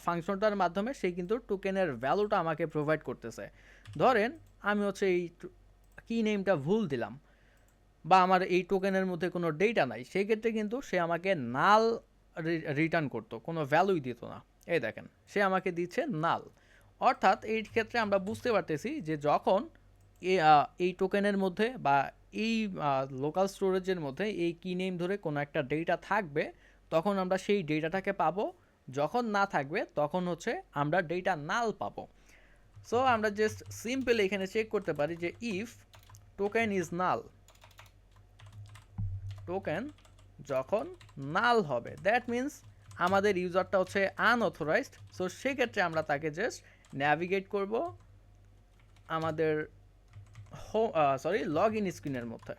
ফাংশনটার মাধ্যমে সেই কিন্তু টোকেনের ভ্যালুটা আমাকে প্রোভাইড করতেছে। ধরেন আমি হচ্ছে এই কি নেমটা ভুল দিলাম, বা আমার এই টোকেনের মধ্যে কোনো ডেটা নাই, সেই ক্ষেত্রে কিন্তু সে আমাকে নাল রিটার্ন করতো, কোনো ভ্যালুই দিত না। এই দেখেন সে আমাকে দিচ্ছে নাল। অর্থাৎ এই ক্ষেত্রে আমরা বুঝতে পারতেছি যে যখন এই টোকেনের মধ্যে বা এই লোকাল স্টোরেজের মধ্যে এই কি নেম ধরে কোনো একটা ডেটা থাকবে, তখন আমরা সেই ডেটাটাকে পাবো, যখন না থাকবে তখন হচ্ছে আমরা ডেটা নাল পাবো। সো আমরা জাস্ট সিম্পল এখানে চেক করতে পারি যে if token is null, token যখন নাল হবে দ্যাট মিন্স আমাদের ইউজারটা হচ্ছে আনঅথরাইজড। সো সেক্ষেত্রে আমরা তাকে জাস্ট ন্যাভিগেট করব আমাদের লগ ইন স্ক্রিনের মধ্যে,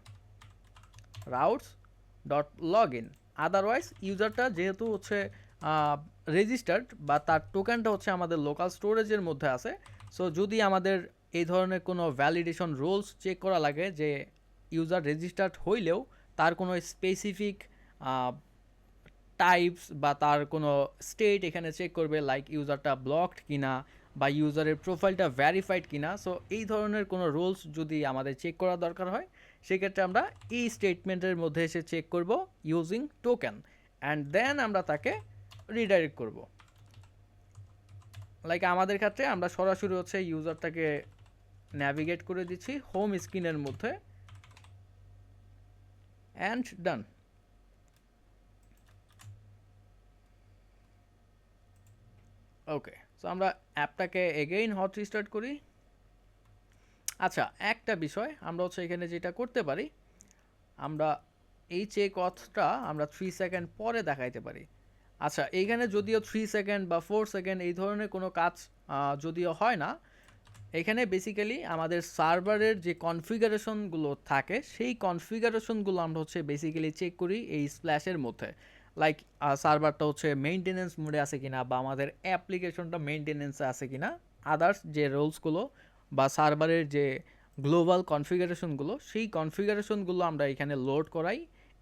routes dot log in. Otherwise ইউজারটা যেহেতু হচ্ছে রেজিস্টার্ড বা তার টোকেনটা হচ্ছে আমাদের লোকাল স্টোরেজের মধ্যে আছে, সো যদি আমাদের এই ধরনের কোনো ভ্যালিডেশন রুলস চেক করা লাগে যে ইউজার রেজিস্টার্ড হইলেও তার কোনো স্পেসিফিক টাইপস বা তার কোনো স্টেট এখানে চেক করবে, লাইক ইউজারটা ব্লকড কিনা বা ইউজারের প্রোফাইলটা ভ্যারিফাইড কিনা। সো এই ধরনের কোনো রুলস যদি আমাদের চেক করা দরকার হয়, সেক্ষেত্রে আমরা এই স্টেটমেন্টের মধ্যে এসে চেক করব ইউজিং টোকেন, অ্যান্ড দেন আমরা তাকে রিডাইরেক্ট করব। লাইক আমাদের ক্ষেত্রে আমরা সরাসরি হচ্ছে ইউজারটাকে ন্যাভিগেট করে দিচ্ছি হোম স্ক্রিনের মধ্যে, অ্যান্ড ডান। ওকে, সো আমরা অ্যাপটাকে এগেইন হট রিস্টার্ট করি। আচ্ছা, একটা বিষয় আমরা হচ্ছে এখানে যেটা করতে পারি, আমরা এই চেক অথটা আমরা 3 সেকেন্ড পরে দেখাইতে পারি। আচ্ছা, এইখানে যদিও 3 সেকেন্ড বা 4 সেকেন্ড এই ধরনের কোনো কাজ যদিও হয় না, এখানে বেসিক্যালি আমাদের সার্ভারের যে কনফিগারেশনগুলো থাকে, সেই কনফিগারেশনগুলো আমরা হচ্ছে বেসিক্যালি চেক করি এই স্প্ল্যাশের মধ্যে। লাইক সার্ভারটা হচ্ছে মেইনটেনেন্স মোডে আছে কিনা, বা আমাদের অ্যাপ্লিকেশনটা মেইনটেনেন্সে আছে কিনা, আদার্স যে রোলসগুলো বা সার্ভারের যে গ্লোবাল কনফিগারেশনগুলো, সেই কনফিগারেশনগুলো আমরা এখানে লোড করাই,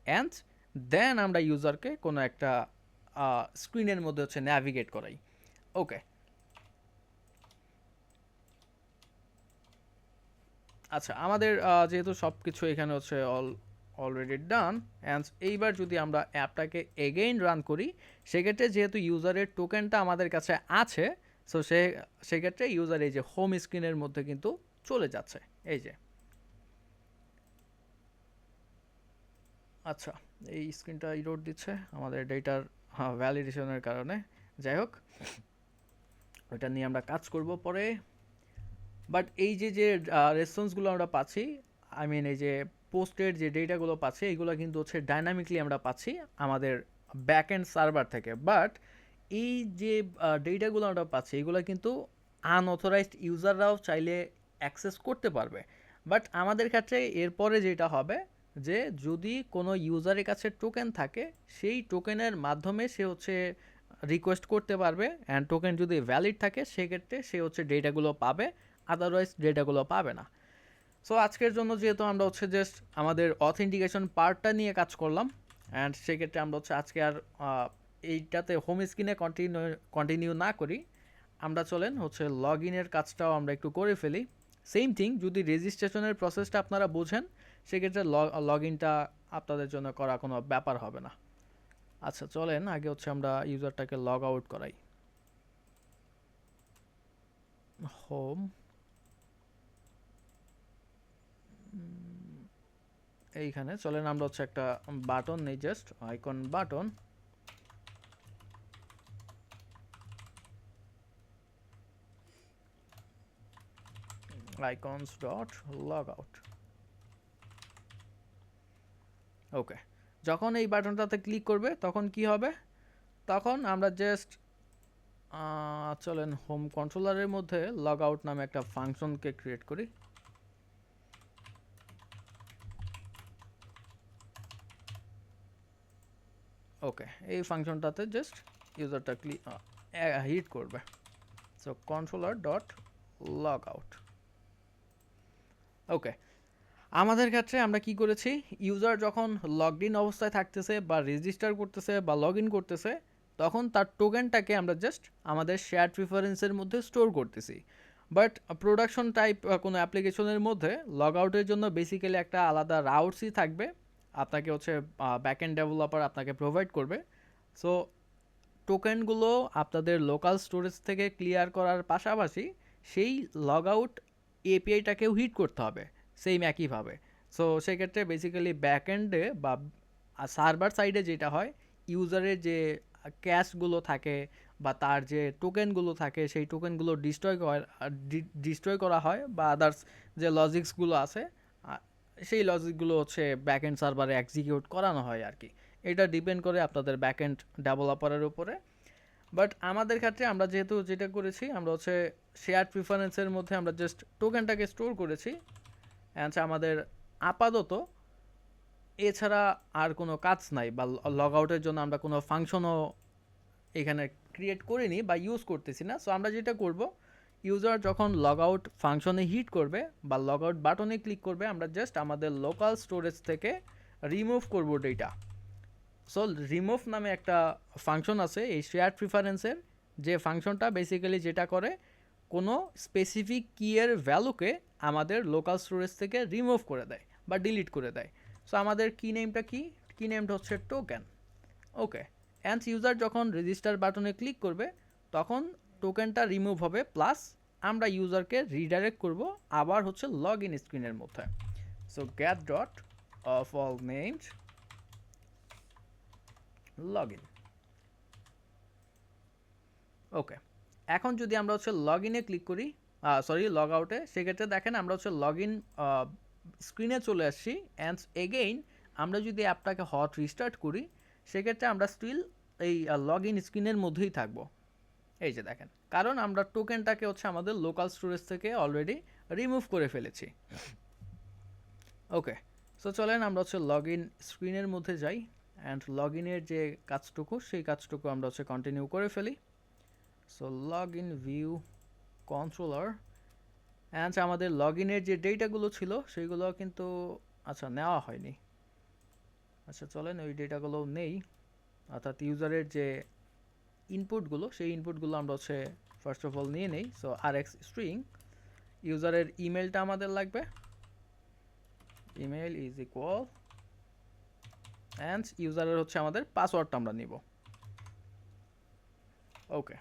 অ্যান্ড দেন আমরা ইউজারকে কোনো একটা স্ক্রিনের মধ্যে হচ্ছে ন্যাভিগেট করাই। ওকে, আচ্ছা আমাদের যেহেতু সব কিছু এখানে হচ্ছে অলরেডি ডান, অ্যান্ড এইবার যদি আমরা অ্যাপটাকে এগেইন রান করি, সেক্ষেত্রে যেহেতু ইউজারের টোকেনটা আমাদের কাছে আছে, সো সেক্ষেত্রে ইউজার এই যে হোম স্ক্রিনের মধ্যে কিন্তু চলে যাচ্ছে। এই যে আচ্ছা, এই স্ক্রিনটা ইরোড দিচ্ছে আমাদের ডেটার ভ্যালিডেশনের কারণে। যাই হোক, ওইটা নিয়ে আমরা কাজ করব পরে। বাট এই যে যে রেসপন্সগুলো আমরা পাচ্ছি, আই মিন এই যে পোস্টের যে ডেটাগুলো পাচ্ছি, এগুলো কিন্তু হচ্ছে ডাইনামিকলি আমরা পাচ্ছি আমাদের ব্যাক এন্ড সার্ভার থেকে। বাট এই যে ডেটাগুলো আমরা পাচ্ছি, এগুলো কিন্তু আনঅথরাইজড ইউজাররাও চাইলে অ্যাক্সেস করতে পারবে। বাট আমাদের ক্ষেত্রে এরপরে যেটা হবে, যে যদি কোনো ইউজারের কাছে টোকেন থাকে, সেই টোকেনের মাধ্যমে সে হচ্ছে রিকোয়েস্ট করতে পারবে, অ্যান্ড টোকেন যদি ভ্যালিড থাকে সেক্ষেত্রে সে হচ্ছে ডেটাগুলো পাবে, আদারওয়াইজ ডেটাগুলো পাবে না। সো আজকের জন্য যেহেতু আমরা হচ্ছে জাস্ট আমাদের অথেন্টিকেশন পার্টটা নিয়ে কাজ করলাম, অ্যান্ড সেক্ষেত্রে আমরা হচ্ছে আজকে আর এইটাতে হোম স্ক্রিনে কন্টিনিউ না করি, আমরা চলেন হচ্ছে লগ ইনের কাজটাও আমরা একটু করে ফেলি। সেম থিং, যদি রেজিস্ট্রেশনের প্রসেসটা আপনারা বোঝেন, সেক্ষেত্রে লগ ইনটা আপনাদের জন্য করা কোনো ব্যাপার হবে না। আচ্ছা চলেন আগে হচ্ছে আমরা ইউজারটাকে লগ আউট করাই। হোম, এইখানে চলেন আমরা হচ্ছে একটা বাটন নেই, just icon button. icons dot logout। ওকে, যখন এই বাটনটাতে ক্লিক করবে তখন কি হবে, তখন আমরা জাস্ট চলেন হোম কন্ট্রোলারের মধ্যে লগ আউট নামে একটা ফাংশনকে ক্রিয়েট করি। ওকে, এই ফাংশনটাতে জাস্ট ইউজারটা হিট করবে। So controller dot log out. Okay, আমাদের ক্ষেত্রে আমরা কি করেছি, ইউজার যখন লগড ইন অবস্থায় থাকতেছে বা রেজিস্টার করতেছে বা লগ ইন করতেছে, তখন তার টোকেনটাকে আমরা জাস্ট আমাদের শেয়ার প্রিফারেন্সের মধ্যে স্টোর করতেছি। বাট প্রোডাকশন টাইপ কোনো অ্যাপ্লিকেশনের মধ্যে লগ আউটের জন্য বেসিক্যালি একটা আলাদা রাউটসই থাকবে, আপনাকে হচ্ছে ব্যাকএন্ড ডেভেলপার আপনাকে প্রোভাইড করবে। সো টোকেনগুলো আপনাদের লোকাল স্টোরেজ থেকে ক্লিয়ার করার পাশাপাশি সেই লগ আউট এপিআইটাকেও হিট করতে হবে সেম একইভাবে। সো সেক্ষেত্রে বেসিক্যালি ব্যাকএন্ডে বা সার্ভার সাইডে যেটা হয়, ইউজারের যে ক্যাশগুলো থাকে বা তার যে টোকেনগুলো থাকে, সেই টোকেনগুলো ডিস্ট্রয় করা হয়, বা আদার্স যে লজিক্সগুলো আছে সেই লজিকগুলো হচ্ছে ব্যাকএন্ড সার্ভারে এক্সিকিউট করানো হয় আর কি। এটা ডিপেন্ড করে আপনাদের ব্যাকএন্ড ডেভেলপারের উপরে। বাট আমাদের ক্ষেত্রে আমরা যেহেতু যেটা করেছি, আমরা হচ্ছে শেয়ার প্রিফারেন্সের মধ্যে আমরা জাস্ট টোকেনটাকে স্টোর করেছি, অ্যান্ড আমাদের আপাতত এছাড়া আর কোনো কাজ নাই, বা লগ আউটের জন্য আমরা কোনো ফাংশনও এখানে ক্রিয়েট করিনি বা ইউজ করতেছি না। সো আমরা যেটা করব, ইউজার যখন লগ আউট ফাংশনে হিট করবে বা লগ আউট বাটনে ক্লিক করবে, আমরা জাস্ট আমাদের লোকাল স্টোরেজ থেকে রিমুভ করব ডেটা। সো রিমুভ নামে একটা ফাংশন আছে এই শেয়ার প্রিফারেন্সের, যে ফাংশনটা বেসিক্যালি যেটা করে, কোনো স্পেসিফিক কিয়ের ভ্যালুকে আমাদের লোকাল স্টোরেজ থেকে রিমুভ করে দেয় বা ডিলিট করে দেয়। সো আমাদের কি নেমটা কি নেমটা হচ্ছে টোকেন। ওকে, অ্যান্ড ইউজার যখন রেজিস্টার বাটনে ক্লিক করবে, তখন টোকেনটা রিমুভ হবে, প্লাস আমরা ইউজারকে রিডাইরেক্ট করব আবার হচ্ছে লগ ইন স্ক্রিনের মধ্যে। So get dot of all names log in. Okay, এখন যদি আমরা হচ্ছে লগ ইনে ক্লিক করি, সরি লগ আউটে, সেক্ষেত্রে দেখেন আমরা হচ্ছে লগ ইন স্ক্রিনে চলে আসছি। অ্যান্ড এগেইন আমরা যদি অ্যাপটাকে হট রিস্টার্ট করি, সেক্ষেত্রে আমরা স্টিল এই লগ ইন স্ক্রিনের মধ্যেই থাকবো। এই যে দেখেন, কারণ আমরা টোকেনটাকে হচ্ছে আমাদের লোকাল স্টোরেজ থেকে অলরেডি রিমুভ করে ফেলেছি। ওকে, সো চলেন আমরা হচ্ছে লগ ইন স্ক্রিনের মধ্যে যাই, অ্যান্ড লগ ইনের যে কাজটুকু, সেই কাজটুকু আমরা হচ্ছে কন্টিনিউ করে ফেলি। So log in view controller, and আমাদের লগ ইনের যে ডেটাগুলো ছিল সেইগুলো কিন্তু আচ্ছা নেওয়া হয়নি। আচ্ছা চলেন ওই ডেটাগুলো নেই, অর্থাৎ ইউজারের যে ইনপুটগুলো সেই ইনপুটগুলো আমরা হচ্ছে ফার্স্ট অফ অল নিয়ে নেই। সো আর এক্স স্ট্রিং ইউজারের ইমেলটা আমাদের লাগবে, ইমেল ইজ ইকুয়াল অ্যান্ড ইউজারের হচ্ছে আমাদের পাসওয়ার্ডটা আমরা নিব। ওকে,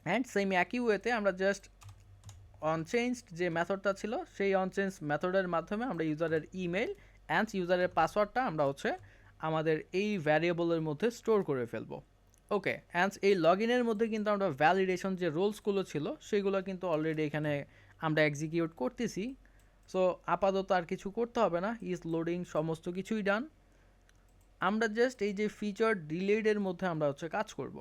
অ্যান্ড সেম একই ওয়েতে আমরা জাস্ট অনচেঞ্জড যে মেথডটা ছিল সেই অনচেঞ্জ মেথডের মাধ্যমে আমরা ইউজারের ইমেল অ্যান্ড ইউজারের পাসওয়ার্ডটা আমরা হচ্ছে আমাদের এই ভ্যারিয়েবলের মধ্যে স্টোর করে ফেলবো। ওকে, অ্যান্ড এই লগ ইনের মধ্যে কিন্তু আমরা ভ্যালিডেশন যে রোলসগুলো ছিল সেগুলো কিন্তু অলরেডি এখানে আমরা এক্সিকিউট করতেছি। সো আপাতত আর কিছু করতে হবে না, ইজ লোডিং সমস্ত কিছুই ডান। আমরা জাস্ট এই যে ফিচার ডিলেডের মধ্যে আমরা হচ্ছে কাজ করব।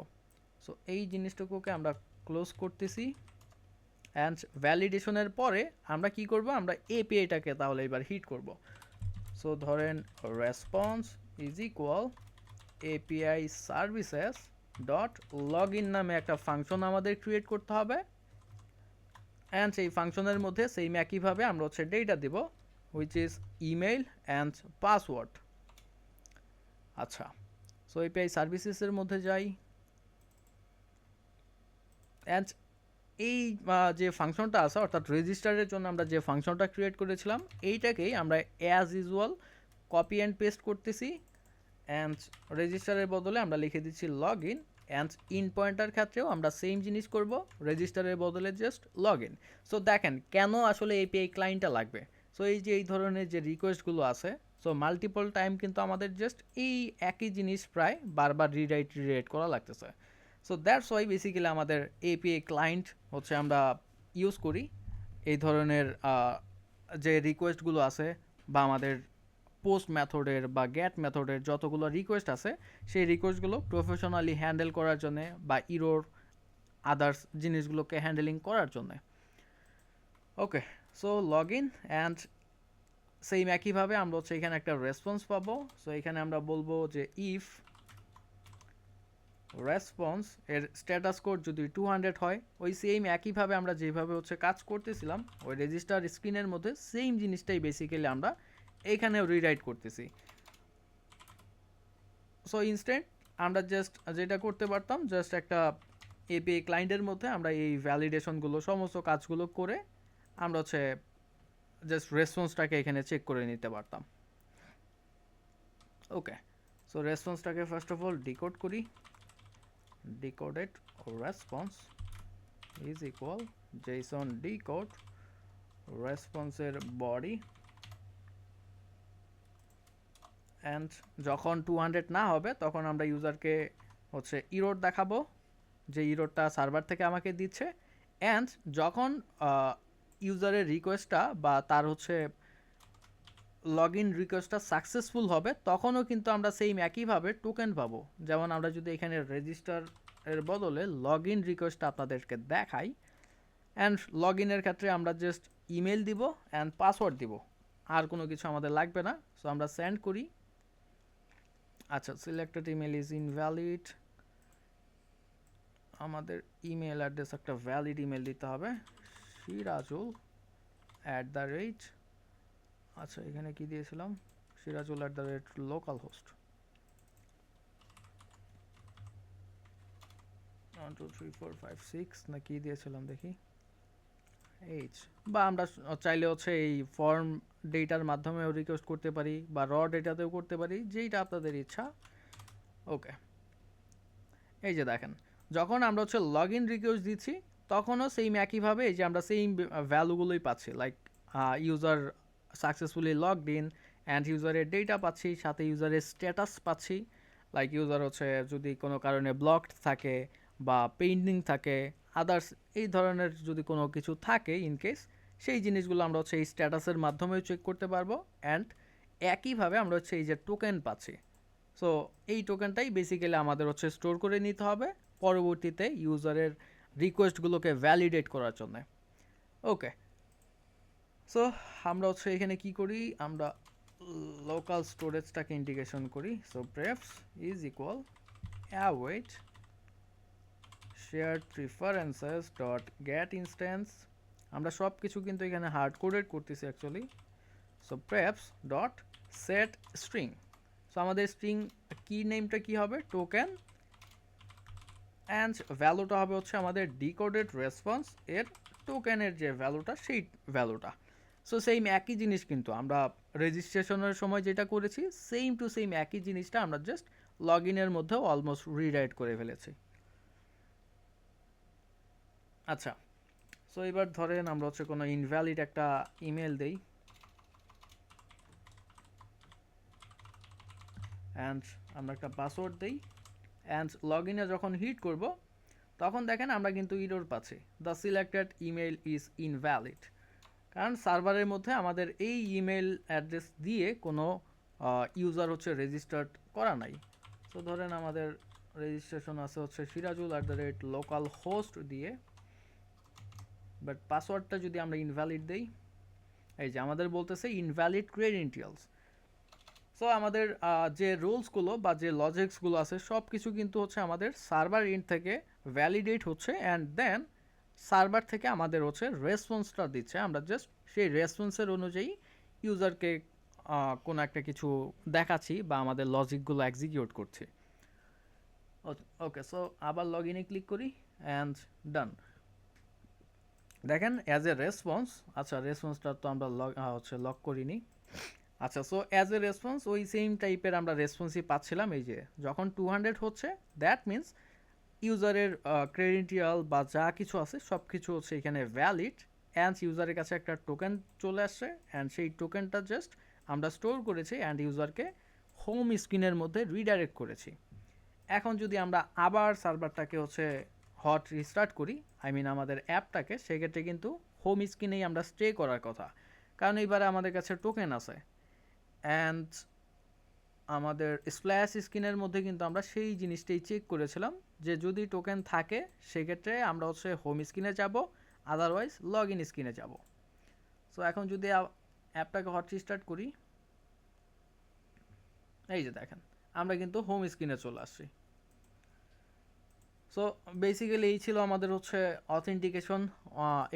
সো এই জিনিসটুকুকে আমরা ক্লোজ করতেছি। অ্যান্ড ভ্যালিডেশনের পরে আমরা কি করব, আমরা এপিআইটাকে তাহলে এবার হিট করব। সো ধরেন response is equal API services dot log in নামে একটা ফাংশন আমাদের ক্রিয়েট করতে হবে। অ্যান্ড সেই ফাংশনের মধ্যে সেই একইভাবে আমরা হচ্ছে ডেটা দিব which is email and password. আচ্ছা, সো এপিআই সার্ভিসেসের মধ্যে যাই, অ্যান্ড এই যে ফাংশনটা আছে অর্থাৎ রেজিস্টারের জন্য আমরা যে ফাংশনটা ক্রিয়েট করেছিলাম এইটাকেই আমরা as usual copy and paste করতেছি। অ্যান্ড রেজিস্টারের বদলে আমরা লিখে দিচ্ছি লগ ইন, অ্যান্ড ইন পয়েন্টার ক্ষেত্রেও আমরা সেম জিনিস করব, রেজিস্টারের বদলে জাস্ট লগ ইন। সো দেখেন কেন আসলে এপিআই ক্লায়েন্টটা লাগবে। সো এই যে এই ধরনের যে রিকোয়েস্টগুলো আছে, সো মাল্টিপল টাইম কিন্তু আমাদের জাস্ট এই একই জিনিস প্রায় বারবার রিরাইট করা লাগতেছে। সো দ্যাটস ওয়াই বেসিক্যালি আমাদের এপিআই ক্লায়েন্ট হচ্ছে আমরা ইউজ করি। এই ধরনের যে রিকোয়েস্টগুলো আছে বা আমাদের পোস্ট মেথডের বা গেট মেথডের যতগুলো রিকোয়েস্ট আছে সেই রিকোয়েস্টগুলো প্রফেশনালি হ্যান্ডেল করার জন্য বা ইরোর আদার্স জিনিসগুলোকে হ্যান্ডেলিং করার জন্য। Okay, so log in and same একইভাবে আমরা হচ্ছে এখানে একটা রেসপন্স পাবো। সো এখানে আমরা বলবো যে ইফ রেসপন্স এর স্ট্যাটাস কোড যদি 200 হয়, ওই সেম একইভাবে আমরা যেভাবে হচ্ছে কাজ করতেছিলাম ওই রেজিস্টার স্ক্রিনের মধ্যে সেম জিনিসটাই বেসিক্যালি আমরা এইখানেও রিরাইট করতেছি। সো ইনস্ট্যান্ট আমরা জাস্ট যেটা করতে পারতাম, জাস্ট একটা এপিআই ক্লায়েন্টের মধ্যে আমরা এই ভ্যালিডেশনগুলো সমস্ত কাজগুলো করে আমরা হচ্ছে জাস্ট রেসপন্সটাকে এখানে চেক করে নিতে পারতাম। ওকে, সো রেসপন্সটাকে ফার্স্ট অফ অল ডিকোড করি, decoded response is equal JSON decode রেসপন্সের বডি, অ্যান্ড যখন 200 না হবে তখন আমরা ইউজারকে হচ্ছে ইরোর দেখাবো যে ইরোরটা সার্ভার থেকে আমাকে দিচ্ছে। অ্যান্ড যখন ইউজারের রিকোয়েস্টটা বা তার হচ্ছে লগ ইন রিকোয়েস্টটা সাকসেসফুল হবে তখনও কিন্তু আমরা সেম একইভাবে টোকেন পাবো। যেমন আমরা যদি এখানে রেজিস্টার এর বদলে লগ ইন রিকোয়েস্টটা আপনাদেরকে দেখাই, অ্যান্ড লগ ইনের ক্ষেত্রে আমরা জাস্ট ইমেল দিব অ্যান্ড পাসওয়ার্ড দিব, আর কোনো কিছু আমাদের লাগবে না। সো আমরা সেন্ড করি। আচ্ছা, সিলেক্টেড ইমেল ইজ ইনভ্যালিড, আমাদের ইমেল অ্যাড্রেস একটা ভ্যালিড ইমেল দিতে হবে, সিরাজুল@, আচ্ছা এখানে কি দিয়েছিলাম, সিরাজুল@লোকাল হোস্ট 12345 না কি দিয়েছিলাম দেখি, এইচ। বা আমরা চাইলে হচ্ছে এই ফর্ম ডেটার মাধ্যমেও রিকোয়েস্ট করতে পারি বা র ডেটাতেও করতে পারি, যেইটা আপনাদের ইচ্ছা। ওকে, এই যে দেখেন যখন আমরা হচ্ছে লগ ইন রিকোয়েস্ট দিচ্ছি তখনও সেম একইভাবে এই যে আমরা সেম ভ্যালুগুলোই পাচ্ছি, like user successfully logged in and ইউজারের ডেটা পাচ্ছি, সাথে ইউজারের স্ট্যাটাস পাচ্ছি, লাইক ইউজার হচ্ছে যদি কোনো কারণে ব্লকড থাকে বা পেন্ডিং থাকে, আদার্স এই ধরনের যদি কোনো কিছু থাকে ইনকেস, সেই জিনিসগুলো আমরা হচ্ছে এই স্ট্যাটাসের মাধ্যমেও চেক করতে পারবো। অ্যান্ড একইভাবে আমরা হচ্ছে এই যে টোকেন পাচ্ছি, সো এই টোকেনটাই বেসিক্যালি আমাদের হচ্ছে স্টোর করে নিতে হবে পরবর্তীতে ইউজারের রিকোয়েস্টগুলোকে ভ্যালিডেট করার জন্য। ওকে, সো আমরা হচ্ছে এখানে কি করি, আমরা লোকাল স্টোরেজটাকে ইন্টিগ্রেশন করি। So prefs is equal await shared preferences dot get instance, আমরা সব কিছু কিন্তু এখানে হার্ড কোডেড করতেছি actually. So preps dot set string, so আমাদের স্ট্রিং কি নেমটা কি হবে, টোকেন, অ্যান্ড ভ্যালুটা হবে হচ্ছে আমাদের ডিকোডেড রেসপন্স এর টোকেনের যে ভ্যালুটা সেই ভ্যালুটা। সো সেম একই জিনিস কিন্তু আমরা রেজিস্ট্রেশনের সময় যেটা করেছি সেম টু সেম একই জিনিসটা আমরা জাস্ট লগ ইনের মধ্যেও অলমোস্ট রিরাইট করে ফেলেছি। আচ্ছা, সো এবার ধরেন আমরা হচ্ছে কোনো ইনভ্যালিড একটা ইমেল দেই, অ্যান্ড আমরা একটা পাসওয়ার্ড দিই, অ্যান্ড লগ ইনে যখন হিট করব তখন দেখেন আমরা কিন্তু ইরর পাচ্ছি, the selected email is invalid, কারণ সার্ভারের মধ্যে আমাদের এই ইমেল অ্যাড্রেস দিয়ে কোনো ইউজার হচ্ছে রেজিস্টার্ড করা নাই। তো ধরেন আমাদের রেজিস্ট্রেশন আছে হচ্ছে সিরাজুল@লোকাল হোস্ট দিয়ে, বাট পাসওয়ার্ডটা যদি আমরা ইনভ্যালিড দেই, এই যে আমাদের বলতেছে ইনভ্যালিড ক্রেডেন্টিয়ালস। সো আমাদের যে রুলসগুলো বা যে লজিক্সগুলো আছে সব কিছু কিন্তু হচ্ছে আমাদের সার্ভার এন্ড থেকে ভ্যালিডেট হচ্ছে, অ্যান্ড দেন সার্ভার থেকে আমাদের হচ্ছে রেসপন্সটা দিচ্ছে, আমরা জাস্ট সেই রেসপন্সের অনুযায়ী ইউজারকে কোনো একটা কিছু দেখাচ্ছি বা আমাদের লজিকগুলো এক্সিকিউট করছি। ওকে, সো আবার লগ ইনে ক্লিক করি অ্যান্ড ডান। দেখেন অ্যাজ এ রেসপন্স, আচ্ছা রেসপন্সটা তো আমরা লক করিনি। আচ্ছা, সো অ্যাজ এ রেসপন্স ওই সেম টাইপের আমরা রেসপন্সই পাচ্ছিলাম, এই যে যখন 200 হচ্ছে দ্যাট মিন্স ইউজারের ক্রেডেন্টিয়াল বা যা কিছু আছে সব কিছু হচ্ছে এখানে ভ্যালিড, অ্যান্ড ইউজারের কাছে একটা টোকেন চলে আসছে, অ্যান্ড সেই টোকেনটা জাস্ট আমরা স্টোর করেছি অ্যান্ড ইউজারকে হোম স্ক্রিনের মধ্যে রিডাইরেক্ট করেছি। এখন যদি আমরা আবার সার্ভারটাকে হচ্ছে হট রিস্টার্ট করি, আই মিন আমাদের অ্যাপটাকে, সেক্ষেত্রে কিন্তু হোম স্ক্রিনেই আমরা স্টে করার কথা, কারণ এইবারে আমাদের কাছে টোকেন আছে, অ্যান্ড আমাদের স্প্ল্যাশ স্ক্রিনের মধ্যে কিন্তু আমরা সেই জিনিসটাই চেক করেছিলাম যে যদি টোকেন থাকে সেক্ষেত্রে আমরা হচ্ছে হোম স্ক্রিনে যাব, আদারওয়াইজ লগ ইন স্ক্রিনে যাব। সো এখন যদি অ্যাপটাকে হট রিস্টার্ট করি, এই যে দেখেন আমরা কিন্তু হোম স্ক্রিনে চলে আসছি। সো বেসিক্যালি এই ছিল আমাদের হচ্ছে অথেন্টিকেশন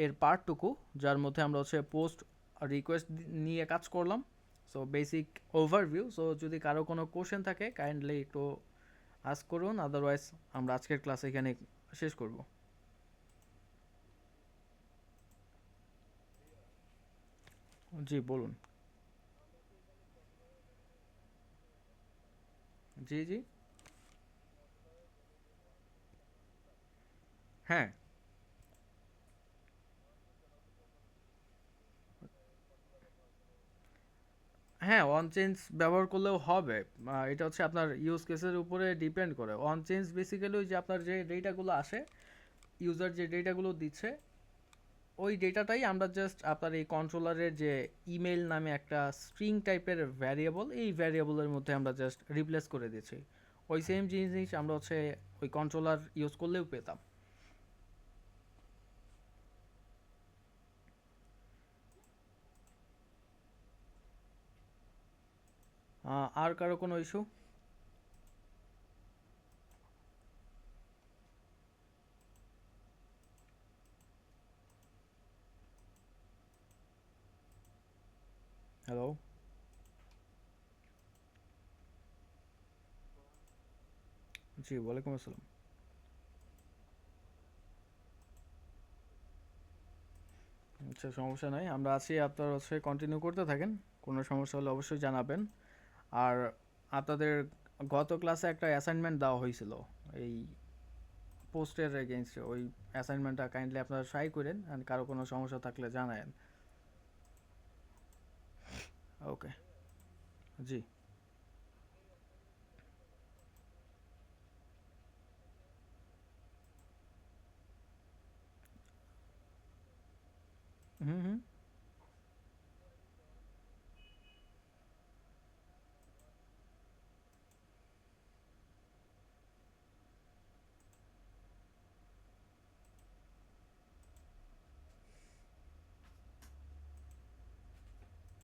এর পার্টটুকু, যার মধ্যে আমরা হচ্ছে পোস্ট রিকোয়েস্ট নিয়ে কাজ করলাম। So basic overview. সো যদি কারো কোনো কোশ্চেন থাকে কাইন্ডলি একটু আস্ক করুন, আদারওয়াইজ আমরা আজকের ক্লাস এখানে শেষ করব। জি বলুন। জি জি, হ্যাঁ হ্যাঁ, অন চেঞ্জ ব্যবহার করলেও হবে। এটা হচ্ছে আপনার ইউজ কেসের উপরে ডিপেন্ড করে। অন চেঞ্জ বেসিক্যালি ওই যে আপনার যে ডেটাগুলো আসে, ইউজার যে ডেটাগুলো দিচ্ছে ওই ডেটাটাই আমরা জাস্ট আপনার এই কন্ট্রোলারের যে ইমেল নামে একটা স্ট্রিং টাইপের ভ্যারিয়েবল, এই ভ্যারিয়েবলের মধ্যে আমরা জাস্ট রিপ্লেস করে দিচ্ছি। ওই সেম জিনিস আমরা হচ্ছে ওই কন্ট্রোলার ইউজ করলেও পেতাম। আর কারো কোনো ইস্যু? হ্যালো? জি, ওয়ালাইকুম আসসালাম। আচ্ছা, সমস্যা নাই, আমরা আছি, আপনার হচ্ছে কন্টিনিউ করতে থাকেন, কোনো সমস্যা হলে অবশ্যই জানাবেন। আর আপনাদের গত ক্লাসে একটা অ্যাসাইনমেন্ট দেওয়া হয়েছিল এই পোস্টের এগেনস্টে, ওই অ্যাসাইনমেন্টটা কাইন্ডলি আপনারা ট্রাই করেন, অ্যান্ড কারো কোনো সমস্যা থাকলে জানায়েন। ওকে। জি। হুম হুম।